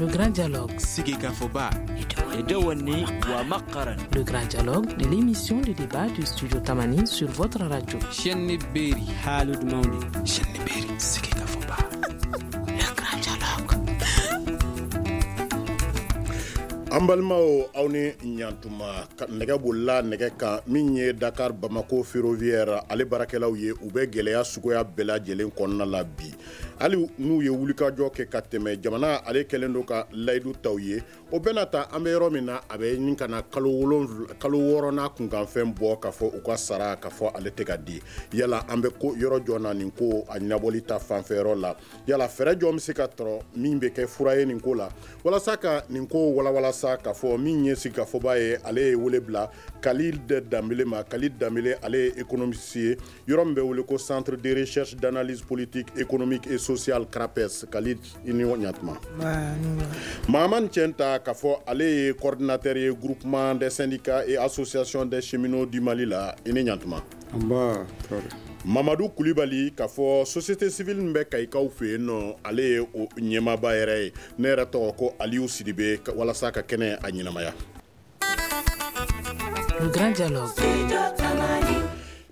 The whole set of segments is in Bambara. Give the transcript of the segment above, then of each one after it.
Le grand dialogue. Sigika Foba. Edewani wa Makaran. Le grand dialogue de l'émission de débat du studio Tamani sur votre radio. Chenni Beri. Halud Mauni. Chenni Beri. Sigika Foba. Le grand dialogue. Ambalmao awni nyantuma nega bolla nega ka minye Dakar Bamako ferroviaire ale barakelaw ye u be geleya sugoya bela jelen konna la bi ali nu ye wulika jɔ kɛ ka tɛmɛ jamana ale kɛlen do ka layidu taw ye o benata an be yɔrɔ min na a be nin kana kalo 6 na kunkanfɛn bɔ ka fɔ u ka sara ka fɔ ale tɛ ka di yala an be ko yɔrɔ jɔna nin ko a ɲabɔli ta fanfɛyɔrɔ la yala fɛrɛ jɔ be se ka tɔrɔ min be kɛ fura ye nin ko la walasa ka nin ko walawalasa ka fɔ min ye sigi ka fɔba ye ale ye wele bila Khalid Dambele ma Khalid Dambele ale ye économiste ye yɔrɔ min be wele ko Centre de recherche d'analyse politique économique et sociale CRAPES Khalid ini nyatma Maman Tienta ka fɔ ale ye coordinateur ye groupement des syndicats et associations des cheminots du Mali la ini nyatma Mamadou Koulibaly ka fɔ société civile mbe kayikaw fe no ale ye o ɲɛmaba yɛrɛ ye ne yɛrɛ tɔgɔ ko Aliou Sidibe walasa ka kɛnɛ a ɲɛnamaya Le grand dialogue.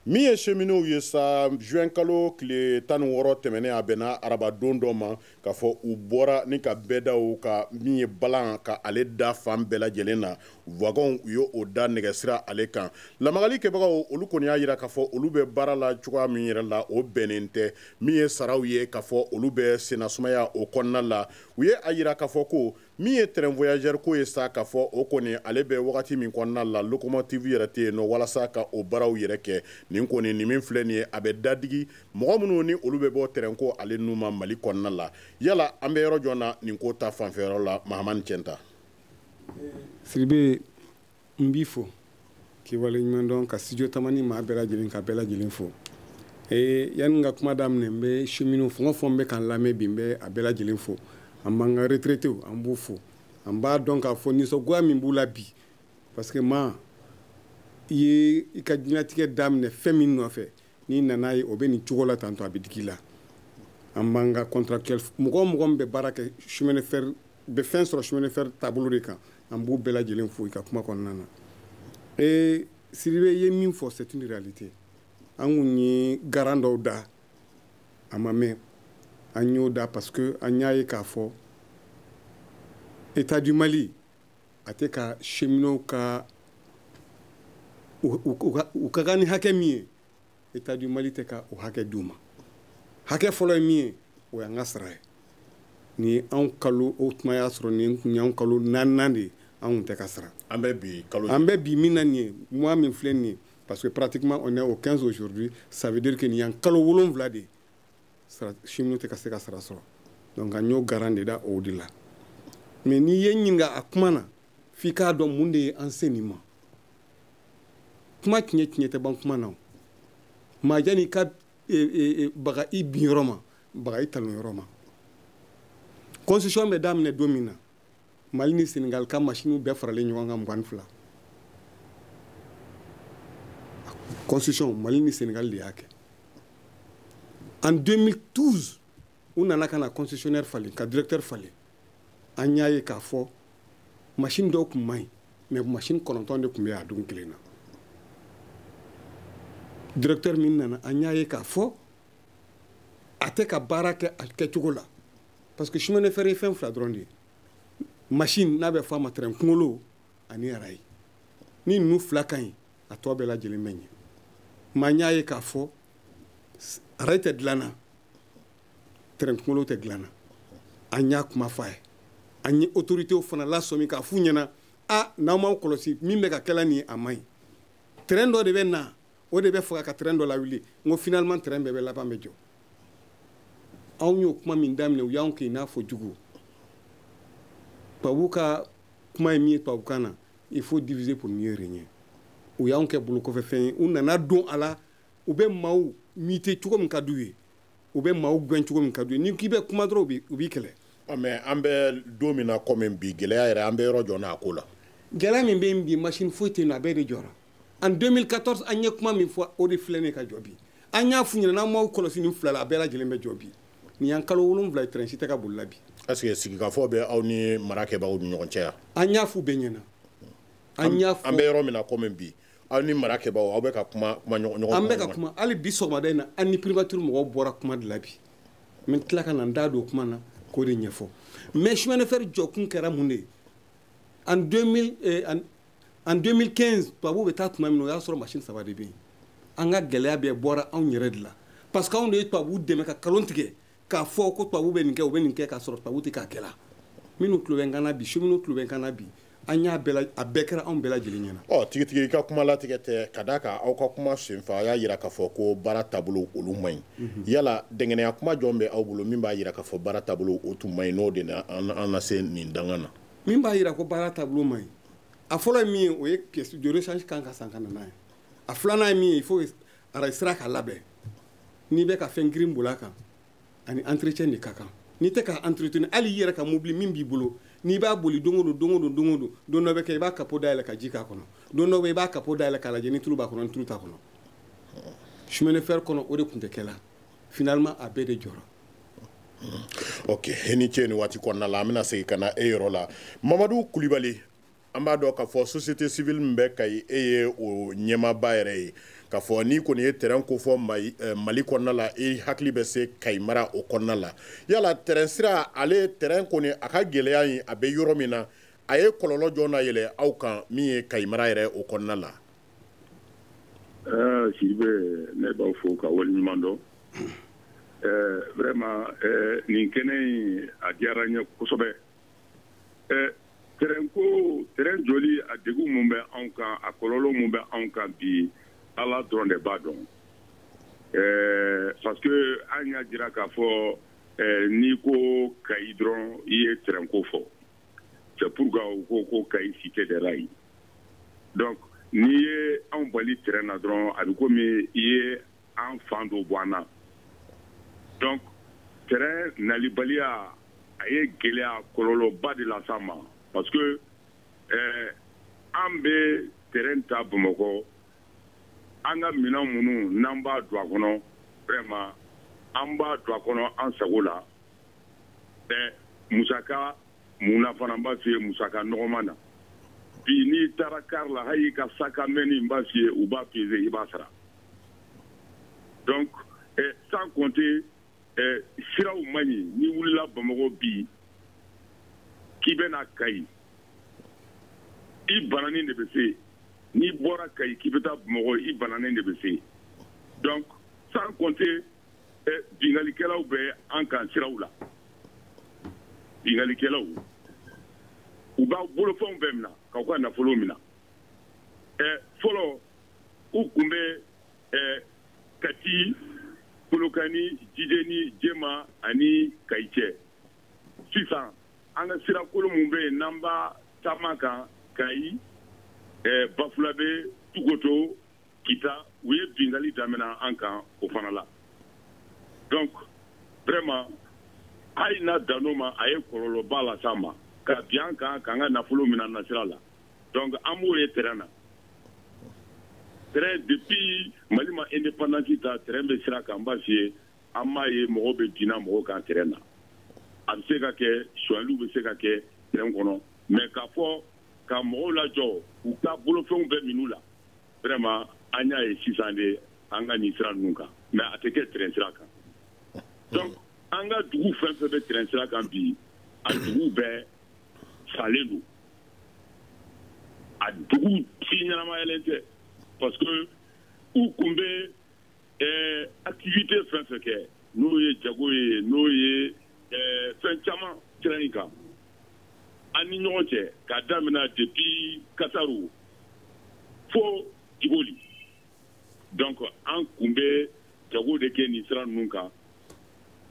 min ye cheminot ye sa juin kalo tile 16 tɛmɛnen a bɛnna arabadon dɔ ma k'a fɔ u bɔra ni ka bɛɛ da o ka min ye balan ka ale da fan bɛɛ lajɛlen na wagon u ye o da nɛgɛsira ale kan lamagali kɛbagaw olu kɔni y'a yira k'a fɔ olu bɛ baara la cogoya min yɛrɛ la o bɛnnen tɛ min ye saraw ye k'a fɔ olu bɛ senasumaya o kɔnɔna la u ye a yira k'a fɔ ko min ye terrain voyageur ko ye sa k'a fɔ o kɔni ale bɛ wagati min kɔnɔna la locomotive yɛrɛ tɛ yen nɔ walasa ka o baaraw yɛrɛ kɛ nin kɔni nin min filɛ nin ye a bɛ dadigi mɔgɔ minnu ni olu bɛ bɔ terrain ko ale n'u ma Mali kɔnɔna la yala an bɛ yɔrɔ jɔn na nin ko ta fanfɛyɔrɔ la Mahamani Tienta Siribe n b'i fo k'i waleɲuman dɔn ka studio Tamani maa bɛɛ lajɛlen ka bɛɛ lajɛlen fo yanni n ka kuma daminɛ n bɛ cheminot fɛn o fɛn n bɛ k'an lamɛn bi n bɛ a bɛɛ lajɛlen fo an b'an ka retraités an b'u fo an b'a dɔn k'a fɔ nisɔngoya min b'u la bi parce que maa i ye i ka diɲɛlatigɛ daminɛ fɛn min nɔfɛ n'i nana ye o bɛ nin cogo la tantɔ a bɛ digi la an b'an ka contractuel mɔgɔ o mɔgɔ min bɛ baara kɛ chemin de fer bɛ fɛn sɔrɔ chemin de fer taabolo de kan an b'u bɛɛ lajɛlen fo i ka kuma kɔnɔna na Siribe i ye min fɔ c'est une réalité an kun ye garan dɔw da a ma mɛn an y'o da parce que an y'a ye k'a fɔ État du Mali a tɛ ka cheminot ka u ka kan ni hakɛ min ye État du Mali tɛ ka o hakɛ d'u ma hakɛ fɔlɔ ye min ye o y'an ka sara ye nin ye anw kalo o tuma y'a sɔrɔ nin kun y'anw kalo 4 de ye anw tɛ ka sara an bɛ bi min na nin ye mois min filɛ nin ye parce que pratiquement on est au 15 aujourd'hui ça veut dire que nin y'an kalo 7 de ye cheminot tɛ ka se ka sara sɔrɔ donc an y'o garan de da o de la mais n'i ye ɲininka a kuma na f'i k'a dɔn mun de ye an se nin ma kuma tiɲɛ tɛ ban kuma na maa janni ka baga i bin yɔrɔ ma baga i tanu yɔrɔ ma constitution bɛ daminɛ don min na Mali ni Sénégal ka machine bɛɛ faralen ɲɔgɔn kan 22 constitution Mali ni Sénégal de y'a kɛ en 2012 u nana ka na constitutionnaire falen ka directeur falen an y'a ye k'a fɔ machine dɔw tun man ɲi mais machine 9 de tun bɛ a don kelen na directeur min nana an y'a ye k'a fɔ a tɛ ka baara kɛ a kɛcogo la parce que chemin de fer ye fɛn 2 dɔrɔn de ye machine n'a bɛ fɔ a ma train kunkolo ani rail ni ninnu 2 ka ɲi a tɔ bɛɛ lajɛlen bɛ ɲɛ mais an y'a ye k'a fɔ rail tɛ dilan na train kunkolo tɛ dilan na an y'a kuma f'a ye an ye autorités fana lasɔmi k'a f'u ɲɛna n'aw m'aw kɔlɔsi min bɛ ka kɛla nin ye a man ɲi train dɔ de bɛ na o de bɛ faga ka train dɔ lawuli n ko finalement train bɛɛ bɛ laban bɛ jɔ anw y'o kuma min daminɛ u y'anw kɛ i n'a fɔ jugu tubabu ka kuma ye min ye tubabukan na il faut diviser pour mieux régner u y'anw kɛ bolokɔfɛfɛn ye u nana don a la u bɛ maaw mite cogo min ka d'u ye u bɛ maaw gɛn cogo min ka d'u ye ni k'i bɛ kuma dɔrɔn u b'i kɛlɛ mais an bɛ don min na comme bi gɛlɛya yɛrɛ an bɛ yɔrɔ jɔ n'a ko la gɛlɛya min bɛ yen bi machine foyi tɛ yen nɔ a bɛɛ de jɔra en 2014 an ye kuma min fɔ o de filɛ ne ka jɔ bi an y'a f'u ɲɛna n'an m'aw kɔlɔsi nin 2 la a bɛɛ lajɛlen bɛ jɔ bi ni y'an kalo 7 train si tɛ ka bolila bi. est-ce que sigikafɔ bɛ aw ni marakɛbagaw ni ɲɔgɔn cɛ yan. an y'a f'u bɛɛ ɲɛna. an y'a fɔ an bɛ yɔrɔ min na komi bi aw ni marakɛbagaw aw bɛ ka kuma ɲɔgɔn. an bɛ ka kuma hali bi sɔgɔmada in na an ni primature mɔgɔw bɔra kuma de la bi n bɛ tila ka na n da don kuma na k'o de ɲɛfɔ mais chemin de fer jɔkun kɛra mun de ye en 2015 tubabuw bɛ taa tuma min na o y'a sɔrɔ machine 3 de bɛ yen an ka gɛlɛya bɛɛ bɔra anw yɛrɛ de la parce que anw de ye tubabuw dɛmɛ ka nkalon tigɛ k'a fɔ ko tubabuw bɛ nin kɛ u bɛ nin kɛ k'a sɔrɔ tubabuw tɛ k'a kɛ la minnu tulo bɛ n kan na bi cheminot tulo bɛ n kan na bi an y'a bɛɛ a bɛɛ kɛra anw bɛɛ lajɛlen ɲɛna. tigitigi i ka kuma latigɛ tɛ ka d'a kan aw ka kuma senfɛ a y'a yira k'a fɔ ko baara taabolo olu man ɲi yala dɛngɛnɛya kuma jɔn bɛ aw bolo min b'a yira k'a fɔ baara taabolo o tun man ɲi n'o de an na se nin danga na. min b'a yira ko baara taabolo man ɲi a fɔlɔ ye min ye o ye pièce de rechange kan ka san ka na n'a ye a filanan ye min ye il faut arajo sira ka labɛn n'i bɛ ka fɛn girin bol'a kan ani entretien de ka kan n'i tɛ ka entretenir hali i yɛrɛ ka mobili min b'i bolo n'i b'a boli don o don don dɔ bɛ kɛ i b'a capot dayɛlɛ ka ji k'a kɔnɔ don dɔ bɛ i b'a capot dayɛlɛ k'a lajɛ ni tulu b'a kɔnɔ ni tulu t'a kɔnɔ chemin de fer kɔnɔ o de tun tɛ kɛ la finalement a bɛɛ de jɔra. ok e ni ce ni waati kɔnɔna la an bɛna segin ka na e yɔrɔ la Mamadu Kulibali an b'a dɔn k'a fɔ société civile min bɛ Kayi e ye o ɲɛmaaba yɛrɛ ye k'a fɔ n'i kɔni ye terrain ko fɔ Mali kɔnɔna la i hakili bɛ se Kayi mara o kɔnɔna la yala terrain sira ale terrain kɔni a ka gɛlɛya in a bɛ yɔrɔ min na a ye kɔlɔlɔ jɔn yɛlɛ aw kan min ye Kayi mara yɛrɛ o kɔnɔna la. Sidibe ne b'aw fo ka waleɲuman dɔn vraiment nin kɛnɛ in a diyara n ye kosɛbɛ terrain joli a degun mun bɛ anw kan a kɔlɔlɔ mun bɛ anw kan bi Ala dɔrɔn de b'a dɔn parce que an y'a jira k'a fɔ n'i ko Kayi dɔrɔn i ye terrain ko fɔ c'est pourquoi u ko ko Kayi cité des rails donc n'i ye anw bali terrain na dɔrɔn a bɛ komi i ye an fan dɔ bɔ an na donc terrain nalibaliya a ye gɛlɛya kɔlɔlɔba de las'an ma parce que an bɛ terrain ta Bamakɔ an ka minɛn minnu n'an b'a don a kɔnɔ vraiment an b'a don a kɔnɔ an sago la musaka mun na fana n b'a f'i ye musaka nɔgɔman na bi n'i taara car la hali i ka saka mɛnni n b'a f'i ye u b'a peser i b'a sara donc sans compter siraw man ɲi n'i wulila Bamakɔ bi k'i bɛna Kayi i bananin de bɛ se n'i bɔra Kayi k'i bɛ taa Bamakɔ i bananin de bɛ se donc sans compter bingalikɛlaw bɛ an kan siraw la bingalikɛlaw u b'a bolofɛnw bɛɛ minɛ k'aw ka nafolo minɛ fɔlɔ u tun bɛ Kati Kolokani Jijeni Jema ani Kayi cɛ sisan an ka sira kolo mun bɛ yen n'an b'a taama kan Kayi Bafulabe Tugoto Kita u ye bingali daminɛ an kan o fana la donc vraiment hali n'a dan'o ma a ye kɔlɔlɔba las'an ma ka bin an kan k'an ka nafolo minɛ nasira la donc an b'o ye terrain na terrain depuis Mali ma indépendance ta terrain bɛ sira kan n b'a f'i ye an m'a ye mɔgɔw bɛ binna mɔgɔw kan terrain na a bɛ se ka kɛ suwaliw bɛ se ka kɛ terrain kɔnɔ mais k'a fɔ ka mɔgɔw lajɔ u ka bolofɛnw bɛɛ minɛ u la vraiment an y'a ye sisan de an ka nin sira ninnu kan mais a tɛ kɛ terrain sira kan donc an ka dugu fɛn fɛn bɛ terrain sira kan bi a dugu bɛɛ salen don a dugu si ɲɛnamayalen tɛ parce que u tun bɛ activité fɛn fɛn kɛ n'o ye jago ye n'o ye fɛn caman sira in kan an ni ɲɔgɔn cɛ k'a daminɛ depuis Kasaru fo Jigoli donc an tun bɛ jago de kɛ nin sira ninnu kan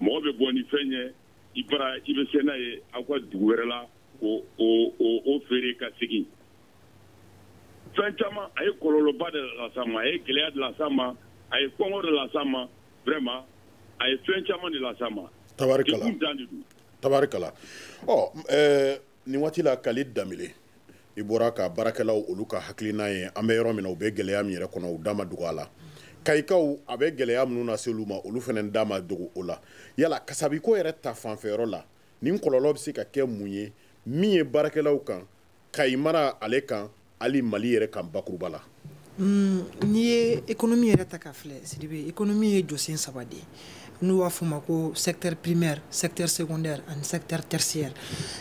mɔgɔ bɛ bɔ ni fɛn ye i bɛ se n'a ye aw ka dugu wɛrɛ la o feere ka segin fɛn caman a ye kɔlɔlɔba de las'an ma a ye gɛlɛya de las'an ma a ye kɔngɔ de las'an ma vraiment a ye fɛn caman de las'an ma tabarikala degun dan de don tabarikala nin waati la Kali Danbele i bɔra ka baarakɛlaw olu ka hakilina ye an bɛ yɔrɔ min na u bɛ gɛlɛya min yɛrɛ kɔnɔ u da ma dogo a la kayikaw a bɛ gɛlɛya minnu na se olu ma olu fana da ma dogo o la yala kasabiko yɛrɛ ta fanfɛyɔrɔ la nin kɔlɔlɔ bɛ se ka kɛ mun ye min ye baarakɛlaw kan kayi mara ale kan hali mali yɛrɛ kan bakuruba la n'i ye économie yɛrɛ ta k'a filɛ Sidibe économie ye jɔsen 3 de ye n'u b'a fɔ ma ko secteur primaire secteur secondaire ani secteur tertiaire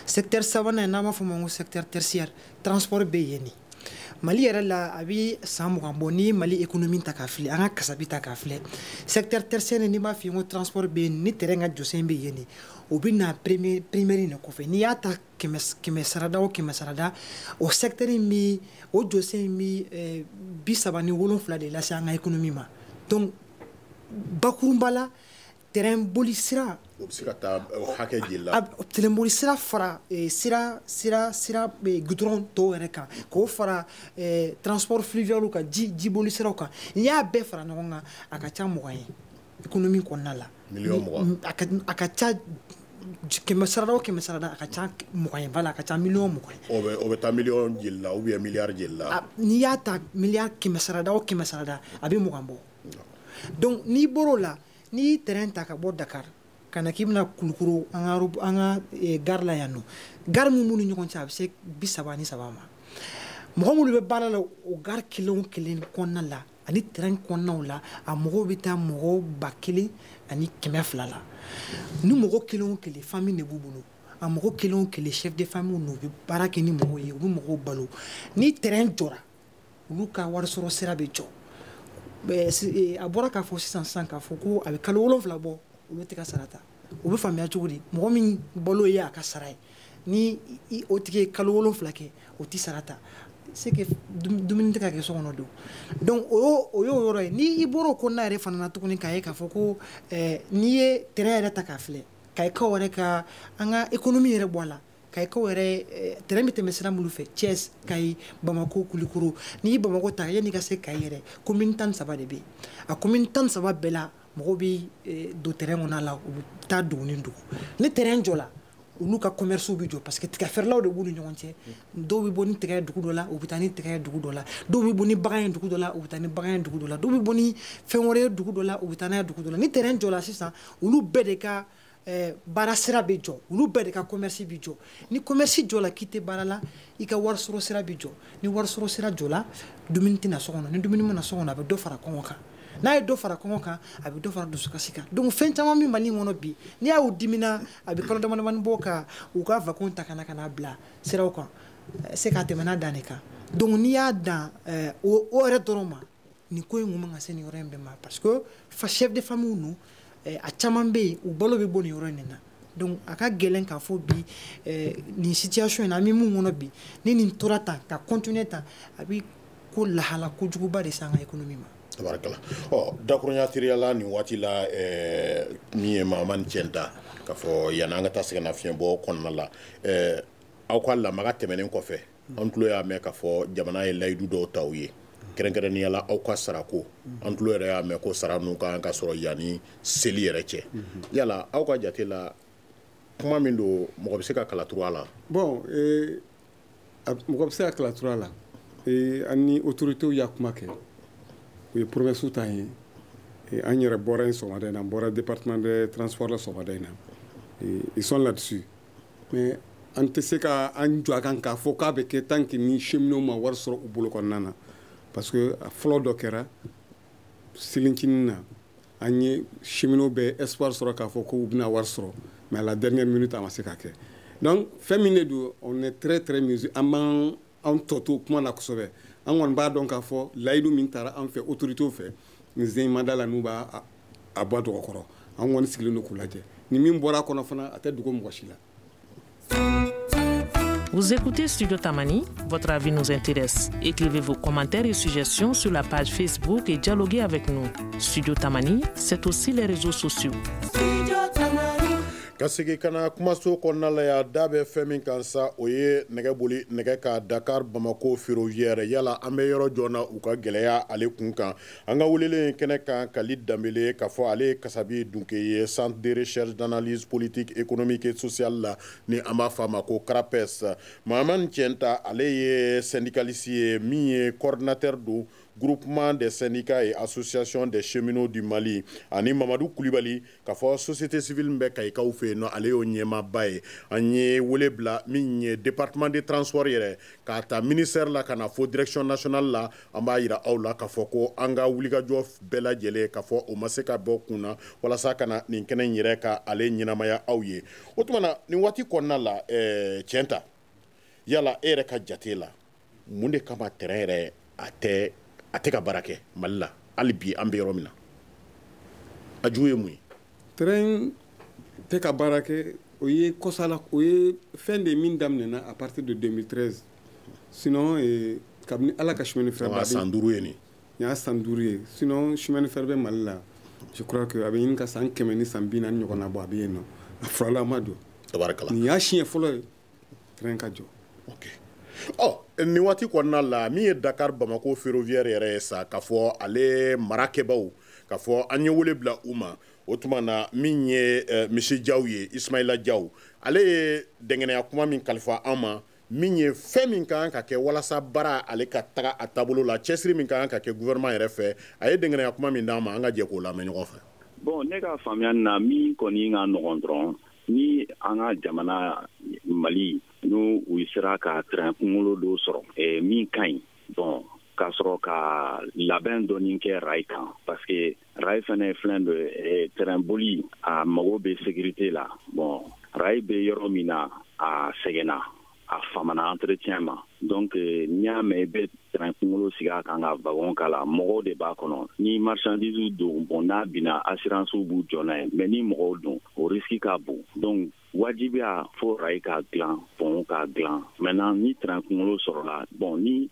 secteur sabanan n'an b'a fɔ ma ko secteur tertiaire transport bɛ yen de Mali yɛrɛ la a bɛ san 20 bɔ ni Mali économie ta k'a filɛ an ka kasabi ta k'a filɛ secteur tertiaire n'i b'a fɔ yen ko transport bɛ yen ni terrain ka jɔsen bɛ yen de o bɛ na primaire in de kɔfɛ n'i y'a ta kɛmɛ sarada o kɛmɛ sarada o secteur in bɛ o jɔsen in bɛ 37 de lase an ka économie ma donc bakurunba la terrain boli sira o bɛ se ka taa hakɛ joli la terrain boli sira fara sira goudron tɔw yɛrɛ kan k'o fara transport fluvial kan ji boli siraw kan n'i y'a bɛɛ fara ɲɔgɔn kan a ka ca 20 ye économie kɔnɔna la million a ka ca kɛmɛ sarada o kɛmɛ sarada a ka ca 20 ye voilà a ka ca million 20 ye o bɛ taa million joli la ou bien milliard joli la n'i y'a ta milliard kɛmɛ sarada o kɛmɛ sarada a bɛ 20 bɔ donc n'i bɔr'o la n'i terrain ta ka bɔ Dakar ka na k'i bɛna Kulukoro an ka gare la yan nɔ gare min b'u ni ɲɔgɔn cɛ a bɛ se 33 ma mɔgɔ minnu bɛ baara la o gare kelen o kelen kɔnɔna la ani terrain kɔnɔnaw la a mɔgɔw bɛ taa mɔgɔ 1200 la ni mɔgɔ kelen o kelen famille de b'u bolo a mɔgɔ kelen o kelen chef de famille n'u bɛ baara kɛ ni mɔgɔw ye u bɛ mɔgɔw balo ni terrain jɔra olu ka warisɔrɔ sira bɛ jɔ a bɔra k'a fɔ sisan k'a fɔ ko a bɛ kalo 7 bɔ olu tɛ ka sara ta o bɛ faamuya cogo di mɔgɔ min balo ye a ka sara ye ni o tigi ye kalo 7 kɛ o tɛ sara ta c'est que dumuni tɛ ka kɛ so kɔnɔ don donc o y'o yɔrɔ ye ni i bɔra o kɔnɔna yɛrɛ fana na tuguni k'a ye k'a fɔ ko n'i ye terrain yɛrɛ ta k'a filɛ kayikaw yɛrɛ ka an ka économie yɛrɛ bɔ a la kayikaw yɛrɛ terrain bɛ tɛmɛ sira minnu fɛ Thiès Kayi Bamako Kulikoro n'i ye Bamako ta yanni ka se Kayi yɛrɛ commune 13 de bɛ yen a commune 13 bɛɛ la mɔgɔw bɛ don terrain kɔnɔna la u bɛ taa dugu ni dugu ni terrain jɔla olu ka commerce bɛ jɔ parce que tigɛfeerelaw de b'u ni ɲɔgɔn cɛ dɔw bɛ bɔ ni tigɛ ye dugu dɔ la u bɛ taa ni tigɛ ye dugu dɔ la dɔw bɛ bɔ ni bagan ye dugu dɔ la u bɛ taa ni bagan ye dugu dɔ la dɔw bɛ bɔ ni fɛn wɛrɛ ye dugu dɔ la u bɛ taa n'a ye dugu dɔ la ni terrain jɔla sisan olu bɛɛ de ka baara sira bɛ jɔ olu bɛɛ de ka commerce bɛ jɔ ni commerce jɔla k'i tɛ baara la i ka warisɔrɔ sira bɛ jɔ ni warisɔrɔ sira jɔla dumuni tɛna so kɔnɔ ni dumuni mana so kɔnɔ a bɛ dɔ fara kɔngɔ kan n'a ye dɔ fara kɔngɔ kan a bɛ dɔ fara dusukasi kan donc fɛn caman min Mali kɔnɔ bi n'i y'u dimina a bɛ kalo damadamani bɔ ka u ka vacon ta ka na bila siraw kan se k'a tɛmɛ n'a dan de kan donc n'i y'a dan o yɛrɛ dɔrɔn ma nin ko in kun man ka se nin yɔrɔ in bɛɛ ma parce que chef de famille ninnu a caman bɛ yen u balo bɛ bɔ nin yɔrɔ in de na donc a ka gɛlɛn k'a fɔ bi nin situation in na an bɛ mun kɔnɔ bi ni nin tora tan ka continuer tan a bɛ ko lahala kojuguba de se an ka économie ma. Tabarakala dakurunya teriya la nin waati la min ye Mahamani Tiɛnta k'a fɔ yanni an ka taa sɛgɛnna fiɲɛ bɔ kɔnɔna la aw ka lamaga tɛmɛnen kɔfɛ an tulo y'a mɛn k'a fɔ jamana ye layidu dɔw ta u ye kɛrɛnkɛrɛnnenya la aw ka sarako an tulo yɛrɛ y'a mɛn ko sara ninnu kan ka sɔrɔ yanni seli yɛrɛ cɛ yala aw ka jate la kuma min don mɔgɔ bɛ se ka kala turu a la bon mɔgɔ bɛ se ka kala turu a la an ni autorités y'a kuma kɛ u ye promesse ta ye an yɛrɛ bɔra yen sɔgɔmada in na an bɔra département de transport la sɔgɔmada in na ils sont là-dessus mais an tɛ se ka an jɔ a kan k'a fɔ k'a bɛ kɛ tant que ni cheminot ma wari sɔrɔ u bolo kɔnɔna na parce que a fɔlɔ dɔ kɛra selincinin na an ye cheminot bɛ espoir sɔrɔ k'a fɔ k'u bɛna wari sɔrɔ mais à la dernière minute a ma se ka kɛ donc fɛn min de don on est très très mesuré an b'an tɔ to kuma na kosɛbɛ an kɔni b'a dɔn k'a fɔ layidu min taara an fɛ autorités fɛ nin zɛn mada la n'u b'a a bɔ dɔgɔ kɔrɔ an kɔni sigilen don k'u lajɛ ni min bɔra a kɔnɔ fana a tɛ dogo mɔgɔ si la. Vous écoutez Studio Tamani, votre avis nous intéresse. Écrivez vos commentaires et suggestions sur la page Facebook et dialoguez avec nous. Studio Tamani, c'est aussi les réseaux sociaux. Ka segi kana kumaso kɔnɔna la ya da bɛ fɛn min kan sa o ye nɛgɛboli nɛgɛ ka Dakar Bamako ferroviaire yala an bɛ yɔrɔ jɔna u ka gɛlɛya ale kun kan an ka welelen kɛnɛ kan Kali Danbele k'a fɔ ale kasabi dunke ye centre de recherche d'analyse politique économique et sociale la ni an b'a fɔ a ma ko CRAPES Mahamani Tiɛnta ale ye syndicaliste ye min ye coordinateur do groupement des syndicats et associations des cheminots du Mali ani Mamadou Koulibaly k'a fɔ société civile bɛ Kayikaw fɛ yen nɔ ale y'o ɲɛmaaba ye an ye wele bila min ye département de transport yɛrɛ k'a ta ministère la ka na fo direction nationale la an b'a yira aw la k'a fɔ ko an ka wulikajɔ bɛɛ lajɛlen k'a fɔ o ma se ka bɔ kun na walasa ka na nin kɛnɛ in yɛrɛ ka ale ɲɛnamaya aw ye o tuma na nin waati kɔnɔna la tiɲɛ ta yala e yɛrɛ ka jate la mun de kama terrain yɛrɛ a tɛ ka baara kɛ Mali la hali bi an bɛ yɔrɔ min na a jugu ye mun ye terrain tɛ ka baara kɛ o ye kɔsala o ye fɛn de min daminɛna à partir de 2013 sinon kabini ala ka chemin de fer ba san 5 ye nin y'a san 5 ye sinon chemin de fer bɛ Mali la je crois que a bɛ ɲini ka san 100 ni san 40 ɲɔgɔn na bɔ a bɛ yen nɔ a furala ma don tabarakala nin y'a siɲɛ fɔlɔ ye terrain ka jɔ nin waati kɔnɔna la min ye Dakar Bamako ferroviaire yɛrɛ ye sa k'a fɔ ale marakɛbaw k'a fɔ an ye wele bila u ma o tuma na min ye Misi Jaw ye Ismaila Jaw ale ye dɛngɛnɛya kuma min kalifa an ma min ye fɛn min ka kan ka kɛ walasa baara ale ka taga a taabolo la cɛsiri min ka kan ka kɛ gouvernement yɛrɛ fɛ a ye dɛngɛnɛya kuma min d'an ma an ka jɛ k'o lamɛn ɲɔgɔn fɛ. Bon ne ka faamuyali na min kɔni ka nɔgɔn dɔrɔn ni an ka jamana Mali n'u u sera ka train kunkolo dɔ sɔrɔ min ka ɲi bon k'a sɔrɔ ka labɛn dɔɔni kɛ rail kan parce que rail fɛnɛ ye fɛn dɔ ye train boli a mago bɛ sécurité la bon rail bɛ yɔrɔ min na a sɛgɛnna a famana entretien ma donc n'i y'a mɛn i bɛ train kunkolo sigi a kan ka wagon k'a la mɔgɔw de b'a kɔnɔ ni marchandise don bon n'a binna assurance b'u jɔ n'a ye mais ni mɔgɔw don o risque ka bon donc wajibiya fo rail ka dilan pont ka dilan maintenant ni train kunkolo sɔrɔla bon ni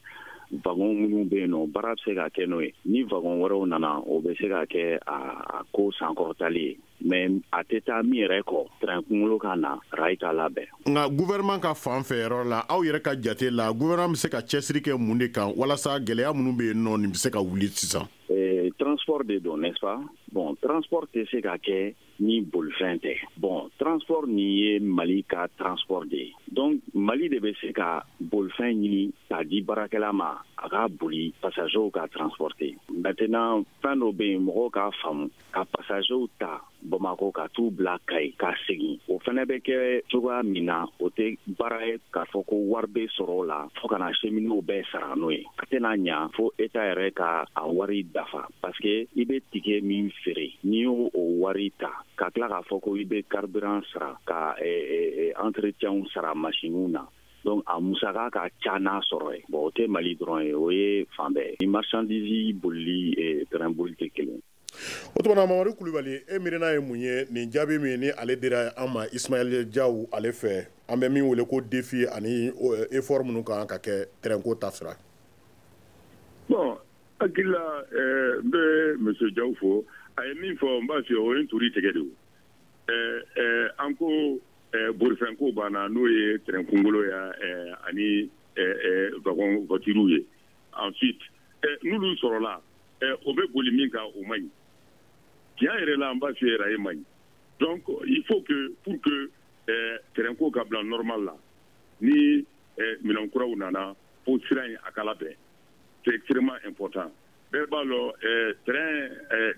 wagon minnu bɛ yen nɔ baara bɛ se ka kɛ n'o ye ni wagon wɛrɛw nana o bɛ se ka kɛ a ko sankɔrɔtali ye mais a tɛ taa min yɛrɛ kɔ train kunkolo ka na rail ka labɛn. nka gouvernement ka fan fɛ yɔrɔ la aw yɛrɛ ka jate la gouvernement bɛ se ka cɛsiri kɛ mun de kan walasa gɛlɛya minnu bɛ yen nɔ nin bɛ se ka wuli sisan. Transport de don n'est-ce pas bon transport tɛ se ka kɛ ni bolifɛn tɛ bon transport nin ye Mali ka transport de ye donc Mali de bɛ se ka bolifɛn ɲini k'a di baarakɛla ma a ka boli passagers ka transporter maintenant fɛn dɔ bɛ yen mɔgɔw k'a faamu ka passagers ta Bamako ka t'u bila Kayi ka segin o fana bɛ kɛ cogoya min na o tɛ baara ye k'a fɔ ko wari bɛ sɔrɔ o la fo ka na cheminots bɛɛ sara n'o ye a tɛna ɲa fo État yɛrɛ ka a wari dafa parce que i bɛ ticket min feere n'i y'o wari ta ka tila k'a fɔ ko i bɛ carburant sara ka entretien sara machines na donc a musaka ka ca n'a sɔrɔ ye bon o tɛ Mali dɔrɔn ye o ye fan bɛɛ ni marchandise bolili train boli tɛ kelen. o tuma na Mamadu Kulibali e miirina ye mun ye nin jaabi min ni ale dira an ma Ismaila Jaw ale fɛ an bɛ min wele ko défi ani effort minnu kan ka kɛ train ko ta sira. bon hakili la n bɛ monsieur Jaw fo a ye min fɔ n b'a fɔ o ye n turi tigɛ de o an ko bolifɛn ko banna n'o ye train kunkolo ye ani wagon voitures ye ensuite n'olu sɔrɔla o bɛ boli min kan o man ɲi tiɲɛ yɛrɛ la an b'a fɔ yɛrɛ ye man ɲi donc il faut que pour que train ko ka bila normal la ni minɛn kuraw nana fo sira in a ka labɛn c'est extrêmement important bɛɛ b'a dɔn